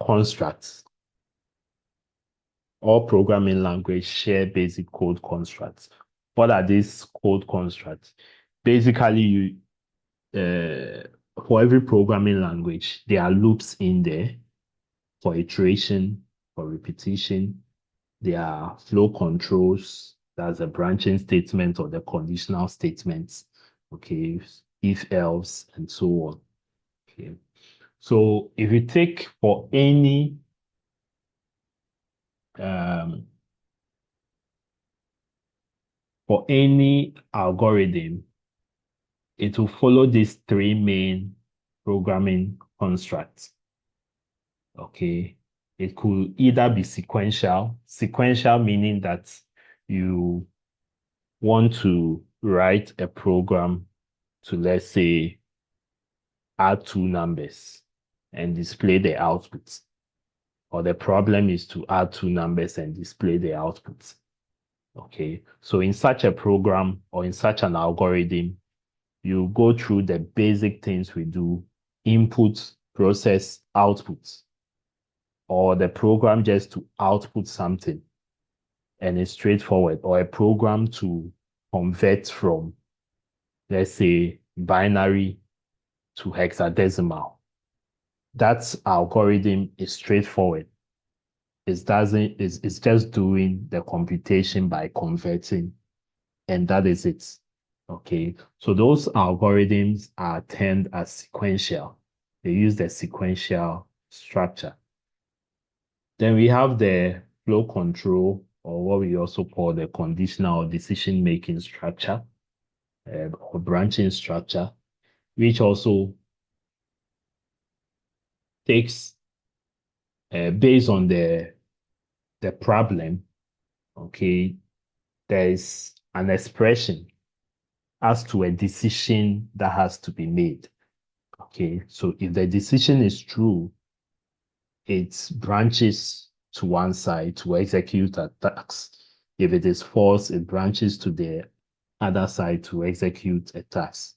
constructs. all programming language share basic code constructs. What are these code constructs? Basically, for every programming language, there are loops in there for iteration, for repetition. There are flow controls, that's the branching statement or the conditional statements, okay, if else, and so on. Okay. So if you take for any algorithm, it will follow these three main programming constructs. Okay. It could either be sequential meaning that you want to write a program to, let's say, add two numbers and display the outputs. Or the problem is to add two numbers and display the outputs. Okay, so in such a program or in such an algorithm, you go through the basic things we do: input, process, outputs. Or the program just to output something and it's straightforward, or a program to convert from, let's say, binary to hexadecimal. That algorithm is straightforward. It's just doing the computation by converting, and that is it. Okay, so those algorithms are termed as sequential. They use the sequential structure. Then we have the flow control, or what we also call the conditional decision-making structure, or branching structure, which also takes, based on the problem, okay, there is an expression as to a decision that has to be made. Okay, so if the decision is true, it branches to one side to execute a task. If it is false, it branches to the other side to execute a task.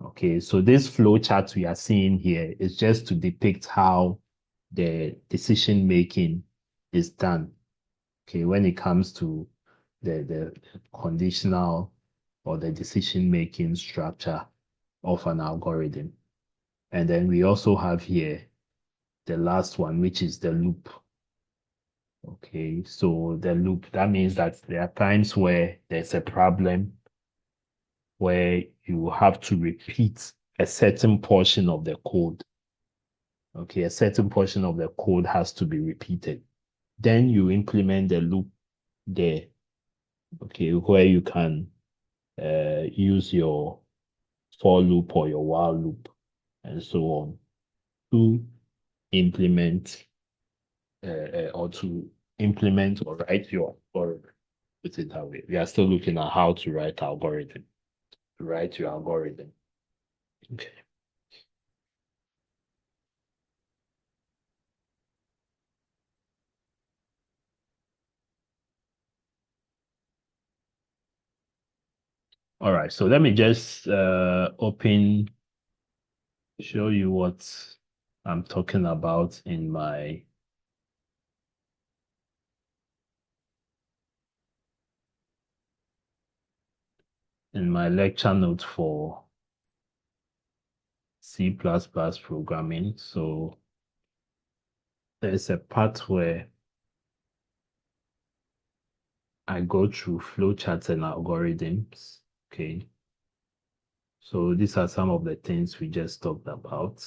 Okay, so this flow chart we are seeing here is just to depict how the decision making is done. Okay, when it comes to the conditional or the decision making structure of an algorithm. And then we also have here the last one, which is the loop. Okay, so the loop, that means that there are times where there's a problem where you have to repeat a certain portion of the code. Okay, a certain portion of the code has to be repeated. Then you implement the loop there. Okay, where you can use your for loop or your while loop and so on to implement or write your, or put it that way. We are still looking at how to write algorithm, to write your algorithm. Okay. All right, so let me just show you what I'm talking about in my lecture note for C++ programming. So there's a part where I go through flowcharts and algorithms. Okay. So these are some of the things we just talked about.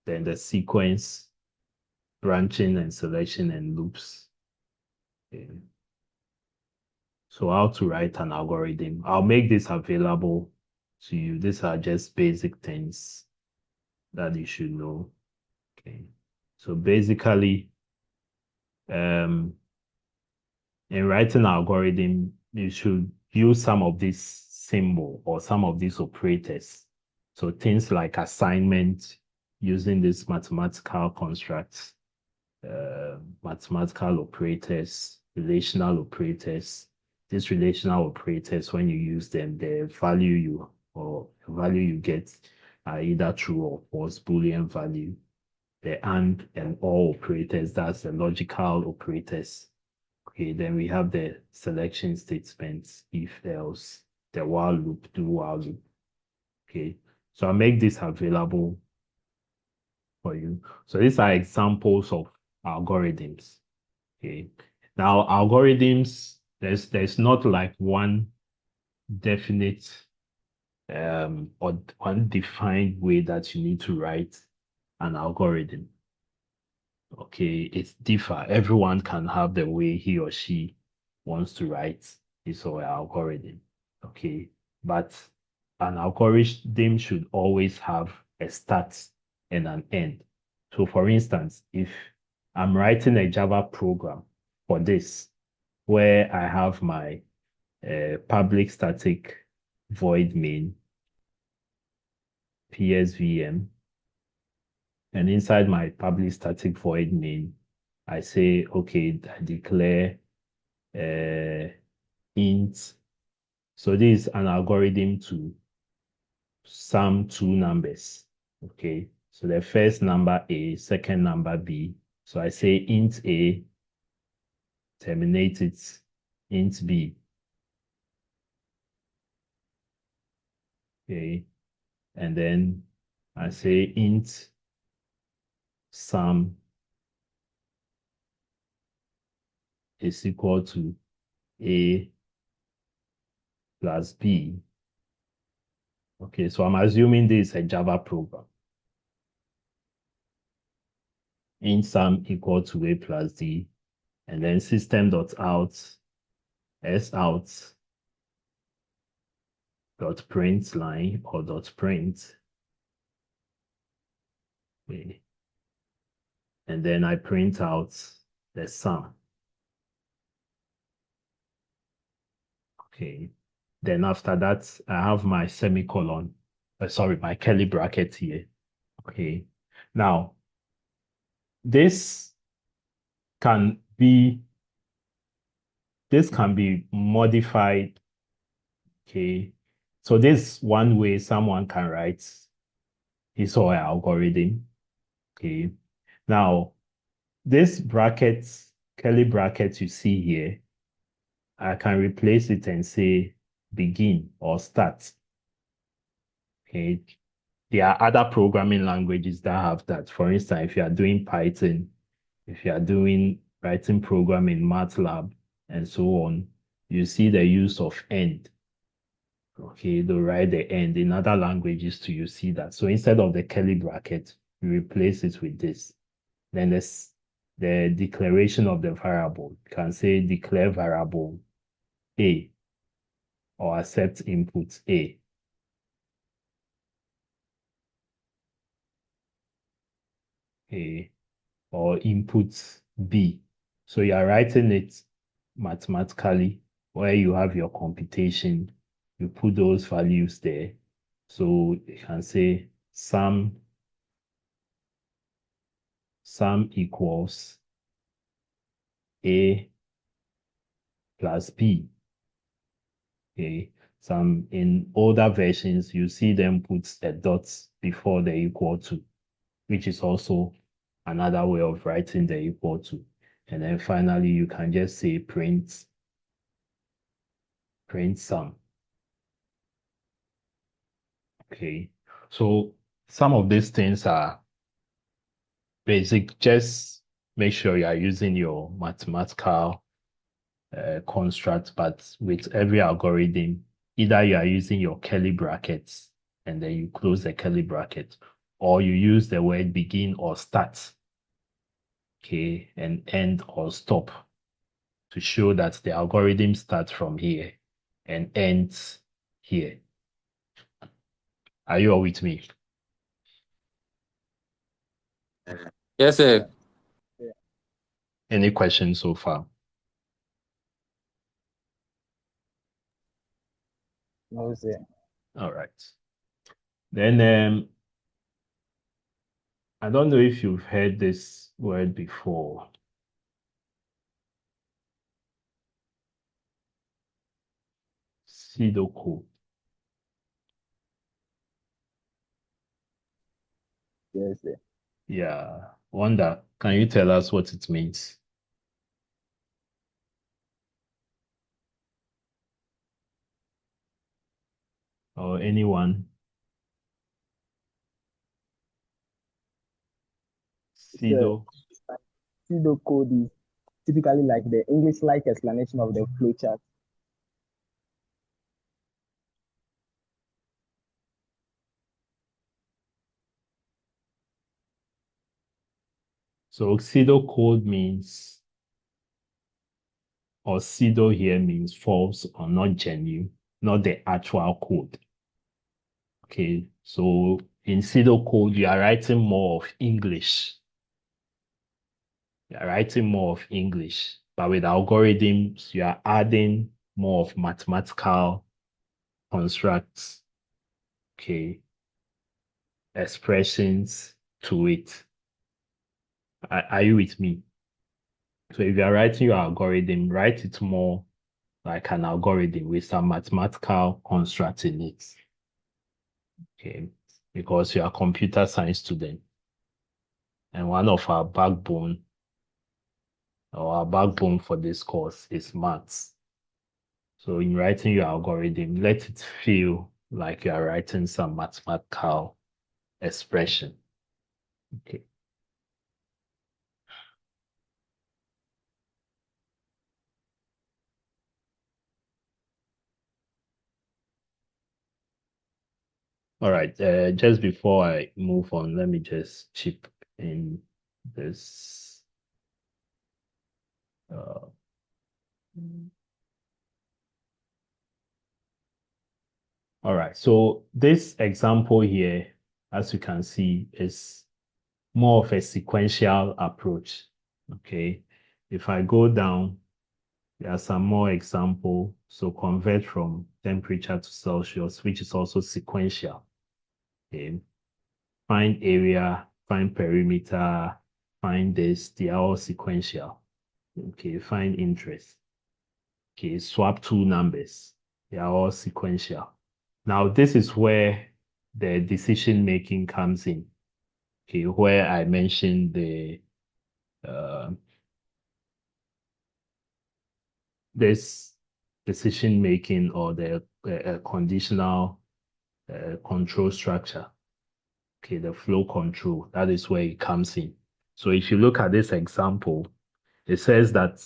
Then the sequence, branching and selection and loops. Okay. So how to write an algorithm. I'll make this available to you. These are just basic things that you should know. Okay. So basically, in writing an algorithm, you should use some of these symbols or some of these operators. So things like assignment, using these mathematical constructs, mathematical operators, relational operators. These relational operators, when you use them, the value you get are either true or false, Boolean value. The and or operators, that's the logical operators. Okay, then we have the selection statements, if else, the while loop, do while loop. Okay, so I'll make this available for you. So these are examples of algorithms. Okay, now algorithms, there's not like one definite or one defined way that you need to write an algorithm. Okay, it's differ. Everyone can have the way he or she wants to write his or her algorithm. Okay, but an algorithm should always have a start and an end. So for instance, if I'm writing a Java program for this, where I have my public static void main, PSVM, and inside my public static void main, I say, okay, I declare int. So this is an algorithm to sum two numbers. Okay, so the first number A, second number B. So I say int A, terminate it, int B. Okay, and then I say int sum is equal to A plus B. Okay, so I'm assuming this is a Java program. Int sum equal to A plus D, and then system.out, sout dot print line or dot print. Okay. And then I print out the sum. Okay. Then after that, I have my semicolon, sorry, my curly bracket here. Okay. Now, this can be modified. Okay. So this one way someone can write his or her algorithm. Okay. Now, this brackets, curly bracket you see here, I can replace it and say begin or start. Okay. There are other programming languages that have that. For instance, if you are doing Python, if you are doing writing program in MATLAB and so on, you see the use of end. Okay, they write the end. In other languages too, you see that. So instead of the curly bracket, you replace it with this. Then there's the declaration of the variable. You can say declare variable A or accept input A. Okay, or input B. So you are writing it mathematically where you have your computation, you put those values there. So you can say sum equals A plus B. Okay, some in older versions, you see them put a dot before the equal to, which is also another way of writing the equal to. And then finally, you can just say print sum. Okay, so some of these things are basic. Just make sure you are using your mathematical construct, but with every algorithm, either you are using your curly brackets and then you close the curly bracket, or you use the word begin or start, okay, and end or stop to show that the algorithm starts from here and ends here. Are you all with me? Yes, sir. Any questions so far? No, sir. All right. Then I don't know if you've heard this word before. Sudoku. Yes, sir. Yeah. Wonder, can you tell us what it means? or anyone? Pseudo. Pseudocode is typically like the English-like explanation of the flowchart. So pseudocode means, or pseudo here means false or not genuine, not the actual code. Okay, so in pseudocode, you are writing more of English. You are writing more of English, but with algorithms, you are adding more of mathematical constructs, okay, expressions to it. Are you with me? So if you are writing your algorithm, write it more like an algorithm with some mathematical construct in it. Okay, because you are a computer science student. And one of our backbone for this course is maths. So in writing your algorithm, let it feel like you are writing some mathematical expression. Okay. All right. Just before I move on, let me just chip in this. All right. So this example here, as you can see, is more of a sequential approach. Okay. If I go down, there are some more example. So convert from temperature to Celsius, which is also sequential. Okay. Find area, find perimeter, find this, they are all sequential. Okay, find interest. Okay, swap two numbers. They are all sequential. Now, this is where the decision making comes in. Okay, where I mentioned the this decision making or the conditional control structure. Okay, the flow control, that is where it comes in. So if you look at this example, it says that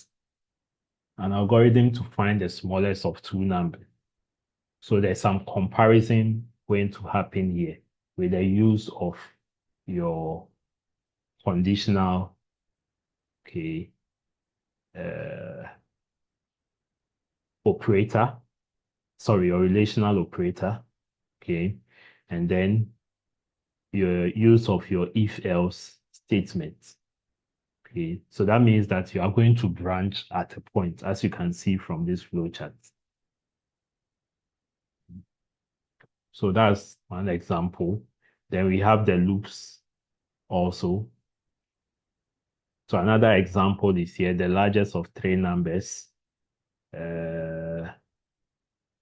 an algorithm to find the smallest of two numbers. So there's some comparison going to happen here with the use of your conditional, okay, operator, sorry, your relational operator, okay, and then your use of your if-else statement. Okay, so that means that you are going to branch at a point, as you can see from this flowchart. So that's one example. Then we have the loops also. So another example is here, the largest of three numbers.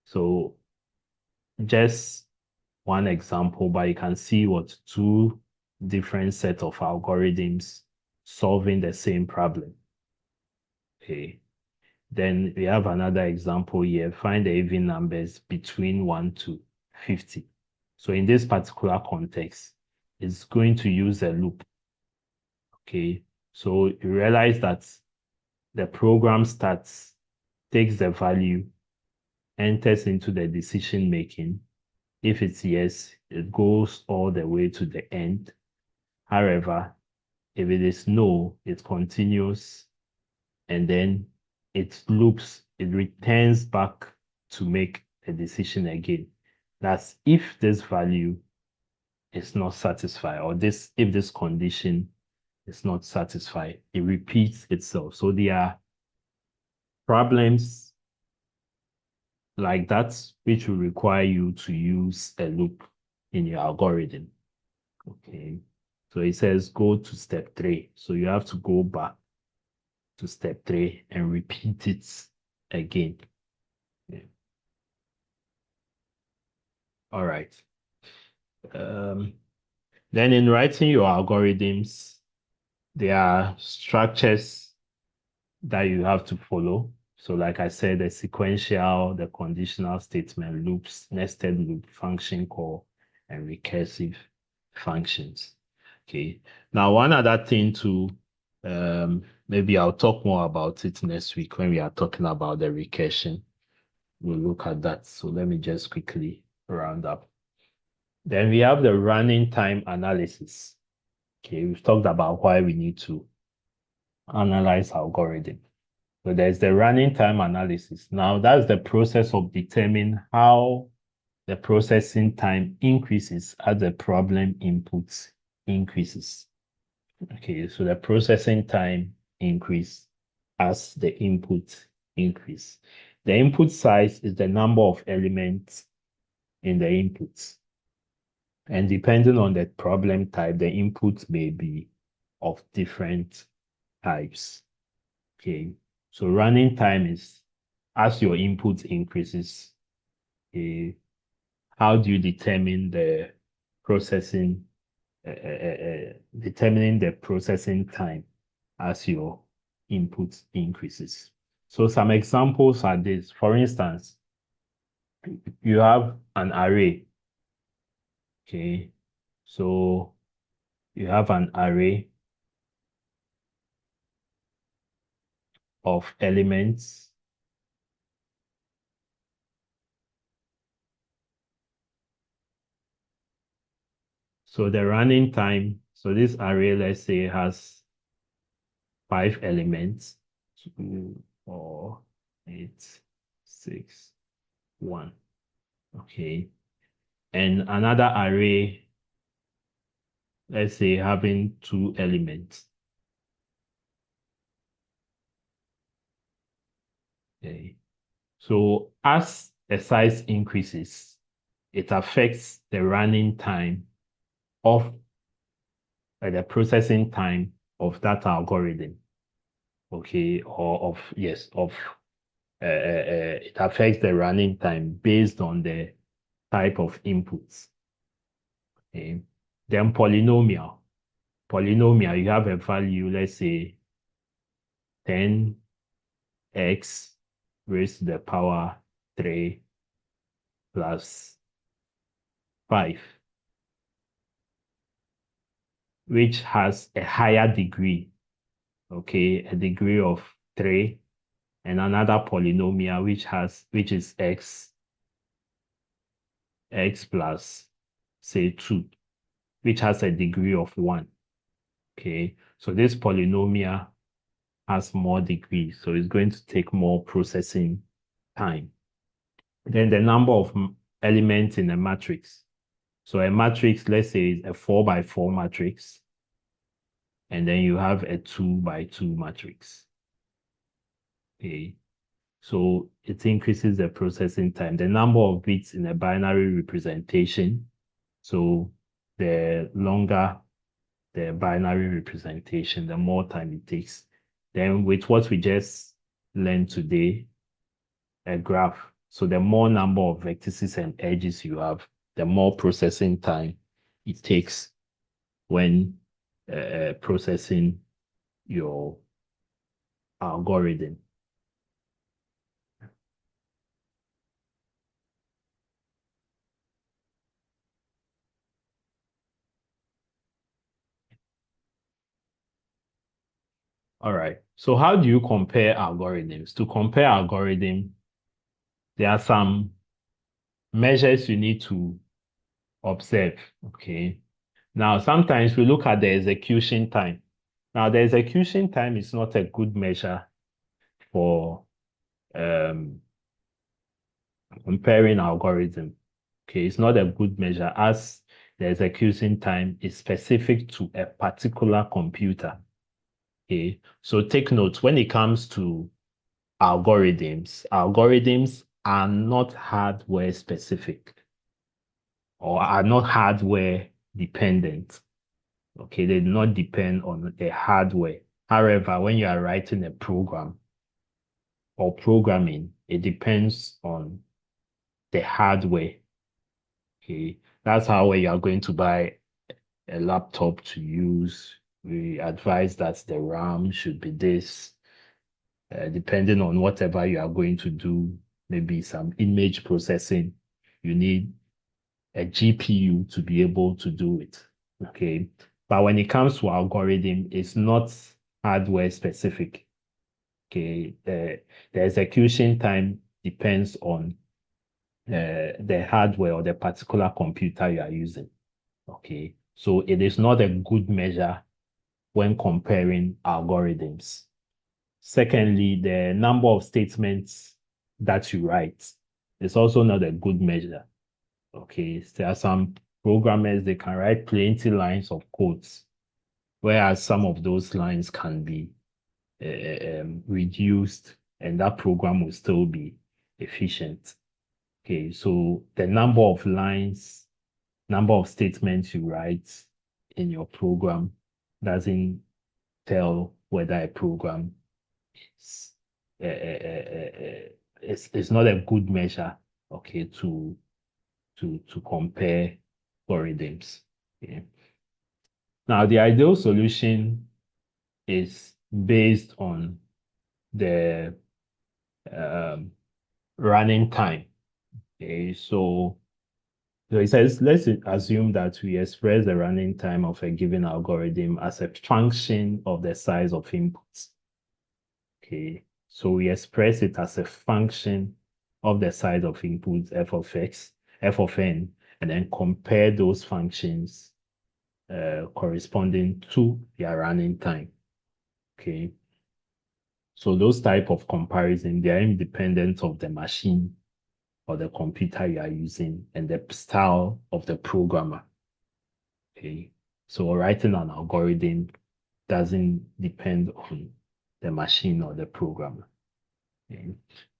So just one example, but you can see what two different set of algorithms solving the same problem. Okay. Then we have another example here. Find the even numbers between 1 to 50. So in this particular context, it's going to use a loop. Okay. So you realize that the program starts, takes the value, enters into the decision making. If it's yes, it goes all the way to the end. However, if it is no, it continues and then it loops, it returns back to make a decision again. That's if this value is not satisfied, or if this condition is not satisfied, it repeats itself. So there are problems like that which will require you to use a loop in your algorithm. Okay, so it says go to step 3. So you have to go back to step 3 and repeat it again. Yeah. All right. Then in writing your algorithms, there are structures that you have to follow. So like I said, the sequential, the conditional statement, loops, nested loop, function call, and recursive functions. Okay. Now, one other thing too, maybe I'll talk more about it next week when we are talking about the recursion. We'll look at that. So let me just quickly round up. Then we have the running time analysis. Okay, we've talked about why we need to analyze algorithm. So there's the running time analysis. Now that's the process of determining how the processing time increases as the problem inputs increases. Okay, so the processing time increase as the input increase. The input size is the number of elements in the inputs. And depending on the problem type, the inputs may be of different types. Okay, so running time is as your input increases, how do you determine the processing, determining the processing time as your input increases? So some examples are this. For instance, you have an array. Okay, so you have an array of elements. So the running time, so this array, let's say, has 5 elements, 2, 4, 8, 6, 1. Okay. And another array, let's say, having 2 elements. Okay. So as the size increases, it affects the running time of the processing time of that algorithm. Okay, or of yes, of it affects the running time based on the type of inputs. Okay. Then polynomial. Polynomial, you have a value, let's say 10x raised to the power 3 plus 5, which has a higher degree, okay, a degree of 3, and another polynomial which is x plus say 2, which has a degree of 1. Okay, so this polynomial has more degrees, so it's going to take more processing time. Then the number of elements in a matrix. So a matrix, let's say, is a 4x4 matrix, and then you have a 2x2 matrix. Okay, so it increases the processing time. The number of bits in a binary representation. So the longer the binary representation, the more time it takes. Then with what we just learned today, a graph. So the more number of vertices and edges you have, the more processing time it takes when processing your algorithm. All right. So how do you compare algorithms? To compare algorithm, there are some measures you need to observe. Okay. Now, sometimes we look at the execution time. Now, the execution time is not a good measure for comparing algorithm. Okay, it's not a good measure as the execution time is specific to a particular computer. Okay, so take note when it comes to algorithms are not hardware specific or are not hardware dependent. Okay, they do not depend on the hardware. However, when you are writing a program or programming, it depends on the hardware. Okay, that's how when you are going to buy a laptop to use, we advise that the RAM should be this, depending on whatever you are going to do, maybe some image processing, you need a GPU to be able to do it. Okay. But when it comes to algorithm, it's not hardware specific. Okay. The execution time depends on the hardware or the particular computer you are using. Okay. So it is not a good measure when comparing algorithms. Secondly, the number of statements that you write is also not a good measure. Okay, there are some programmers, they can write plenty lines of codes, whereas some of those lines can be reduced and that program will still be efficient. Okay, so the number of lines, number of statements you write in your program doesn't tell whether a program is not a good measure, okay, to compare algorithms. Okay. Now, the ideal solution is based on the running time. Okay, so it says, let's assume that we express the running time of a given algorithm as a function of the size of inputs. Okay, so we express it as a function of the size of inputs f of x, f of n, and then compare those functions corresponding to their running time. Okay, so those type of comparison, they are independent of the machine or the computer you are using and the style of the programmer. Okay, so writing an algorithm doesn't depend on the machine or the programmer. Okay.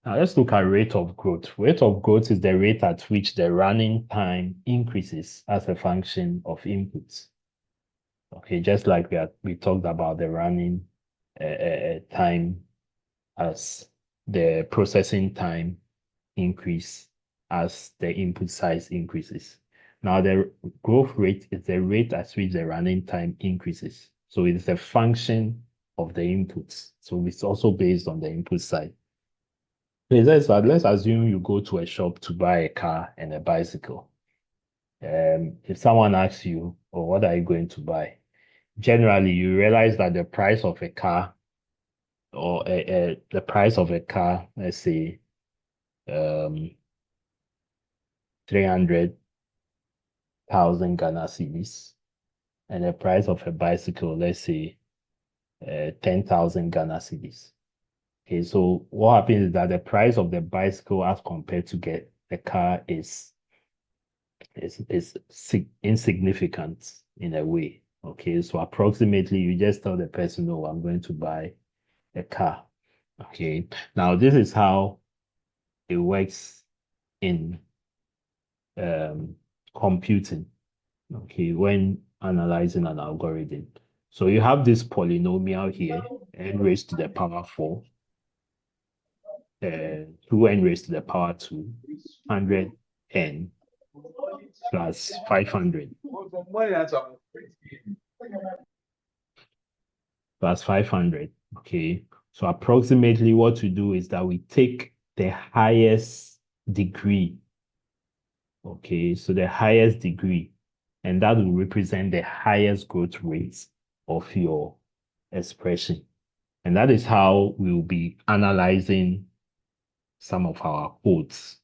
Now let's look at rate of growth. Rate of growth is the rate at which the running time increases as a function of inputs. Okay, just like we talked about the running time as the processing time increase as the input size increases. Now the growth rate is the rate at which the running time increases. So it is a function of the inputs. So it's also based on the input side. Let's assume you go to a shop to buy a car and a bicycle. If someone asks you, oh, what are you going to buy? Generally, you realize that the price of a car or the price of a car, let's say, 300,000 Ghana cedis, and the price of a bicycle, let's say, 10,000 Ghana cedis. Okay, so what happens is that the price of the bicycle as compared to get the car is insignificant in a way. Okay, so approximately you just tell the person, oh, I'm going to buy a car. Okay, now this is how it works in computing. Okay, when analyzing an algorithm. So you have this polynomial here, n raised to the power 4, 2n raised to the power 2, 100n plus 500 plus 500. Okay, so approximately what we do is that we take the highest degree. Okay, so the highest degree, and that will represent the highest growth rates of your expression. And that is how we'll be analyzing some of our codes.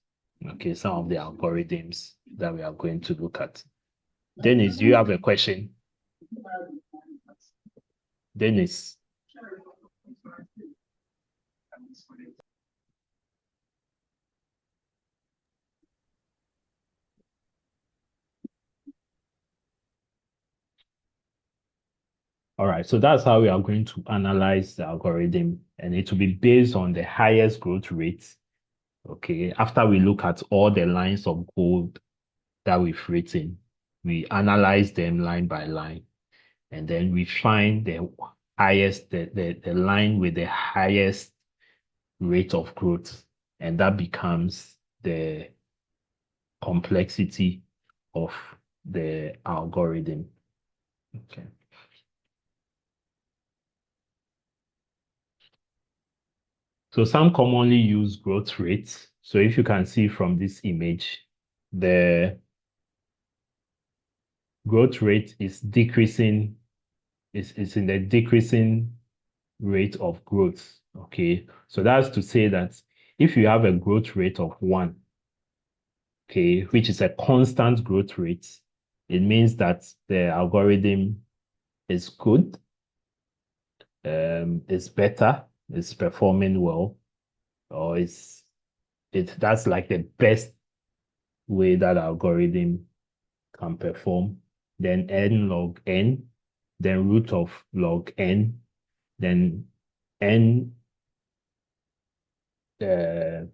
Okay, some of the algorithms that we are going to look at. Dennis, do you have a question? Dennis. All right, so that's how we are going to analyze the algorithm, and it will be based on the highest growth rates. Okay, after we look at all the lines of code that we've written, we analyze them line by line, and then we find the highest, the line with the highest rate of growth, and that becomes the complexity of the algorithm. Okay. So some commonly use growth rates. So if you can see from this image, the growth rate is decreasing, is in the decreasing rate of growth. Okay, so that's to say that if you have a growth rate of 1, okay, which is a constant growth rate, it means that the algorithm is good, it's better, it's performing well, or that's like the best way that algorithm can perform. Then n log n, then root of log n, then n a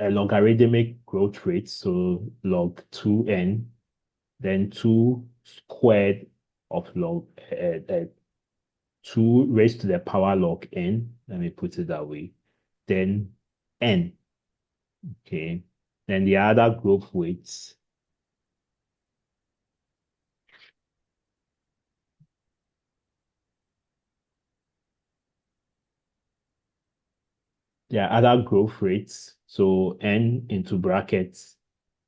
logarithmic growth rate, so log 2n, then 2 squared of log 2 raised to the power log n. Let me put it that way. Then n. Okay. Then the other growth weights. There are other growth rates. So n into brackets,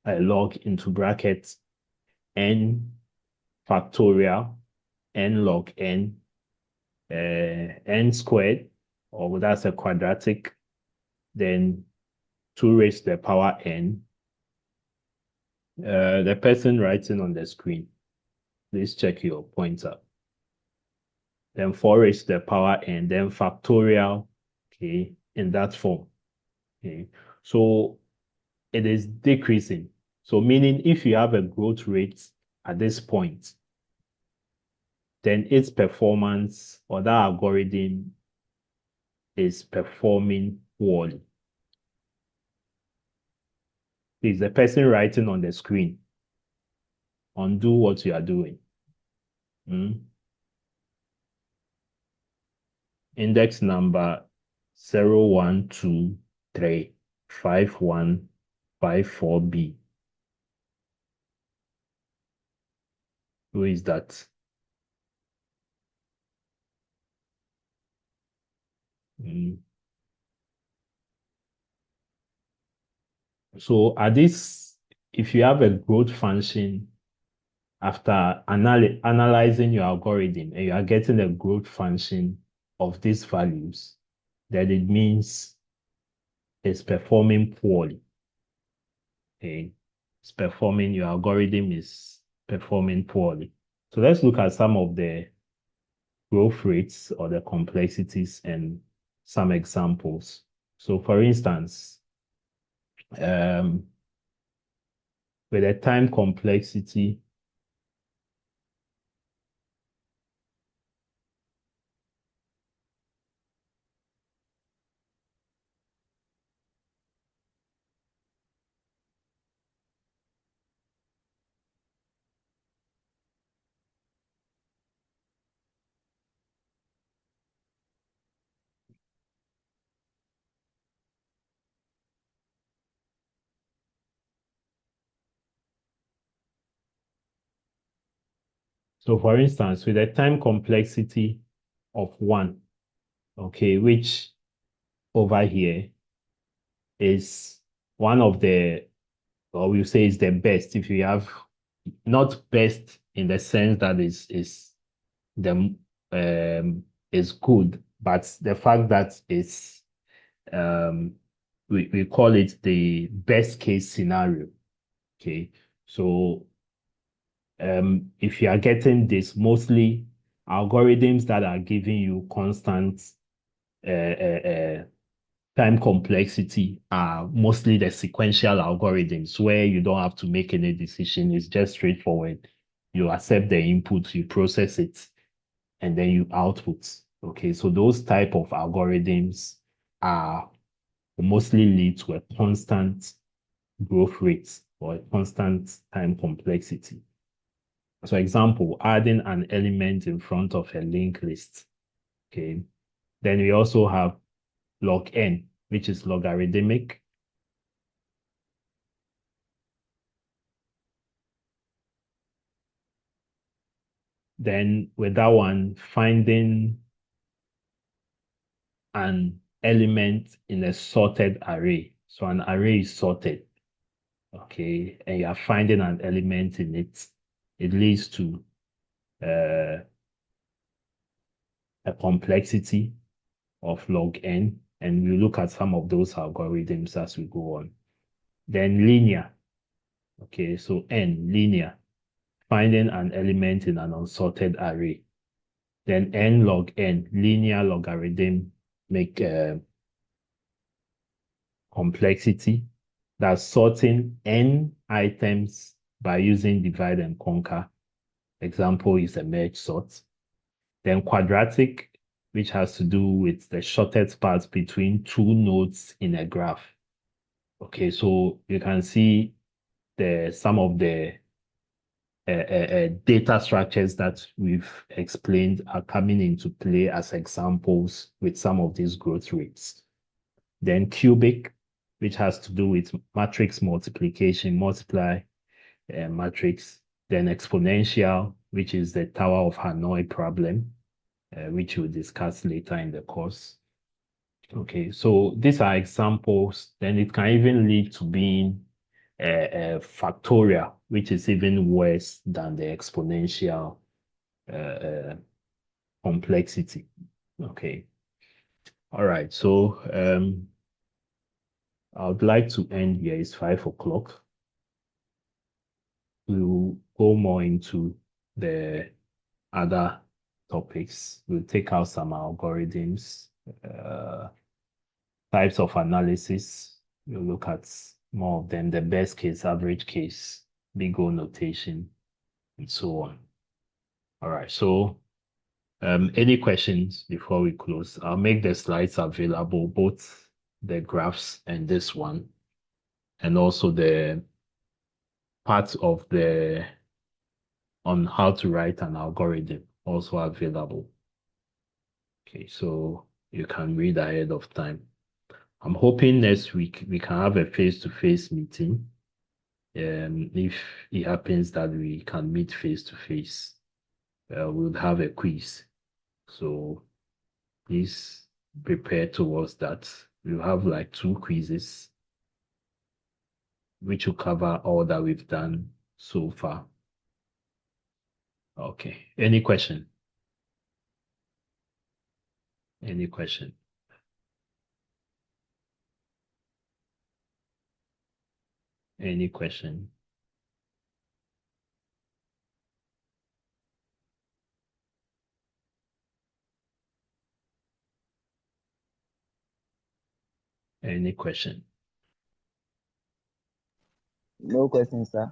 log into brackets, n factorial, n log n, n squared, or that's a quadratic, then 2 raised to the power n. The person writing on the screen, please check your pointer. Then 4 raised to the power n, then factorial, okay, in that form. Okay, so it is decreasing. So meaning if you have a growth rate at this point, then its performance or that algorithm is performing poorly. Is the person writing on the screen? Undo what you are doing. Index number 01235154B. Who is that? So at this, if you have a growth function after analyzing your algorithm and you are getting a growth function of these values, then it means it's performing poorly. Okay, your algorithm is performing poorly. So let's look at some of the growth rates or the complexities and some examples. So for instance, with a time complexity So for instance, with a time complexity of 1, okay, which over here is one of the, or we'll say is the best if you have, not best in the sense that is good, but the fact that it's we call it the best case scenario. Okay, so if you are getting this, mostly algorithms that are giving you constant time complexity are mostly the sequential algorithms where you don't have to make any decision. It's just straightforward. You accept the input, you process it, and then you output. Okay, so those type of algorithms are mostly lead to a constant growth rate or a constant time complexity. So example, adding an element in front of a linked list. Okay. Then we also have log n, which is logarithmic. Then with that one, finding an element in a sorted array. So an array is sorted, okay, and you are finding an element in it. It leads to a complexity of log n, and we'll look at some of those algorithms as we go on. Then linear, okay, so n, linear, finding an element in an unsorted array. Then n log n, linear logarithm, make complexity. That's sorting n items by using divide and conquer. Example is a merge sort. Then quadratic, which has to do with the shortest path between two nodes in a graph. Okay, so you can see some of the data structures that we've explained are coming into play as examples with some of these growth rates. Then cubic, which has to do with matrix multiplication, multiply matrix. Then exponential, which is the Tower of Hanoi problem, which we'll discuss later in the course. Okay, so these are examples. Then it can even lead to being a factorial, which is even worse than the exponential complexity. Okay. All right, so I would like to end here. It's 5 o'clock. We'll go more into the other topics. We'll take out some algorithms, types of analysis. We'll look at more of them, the best case, average case, big O notation, and so on. All right, so any questions before we close? I'll make the slides available, both the graphs and this one, and also the part of on how to write an algorithm also available. Okay, so you can read ahead of time. I'm hoping next week we can have a face-to-face meeting. If it happens that we can meet face-to-face, we'll have a quiz. So please prepare towards that. We'll have like 2 quizzes, which will cover all that we've done so far. Okay, any question? Any question? Any question? Any question? No questions, sir.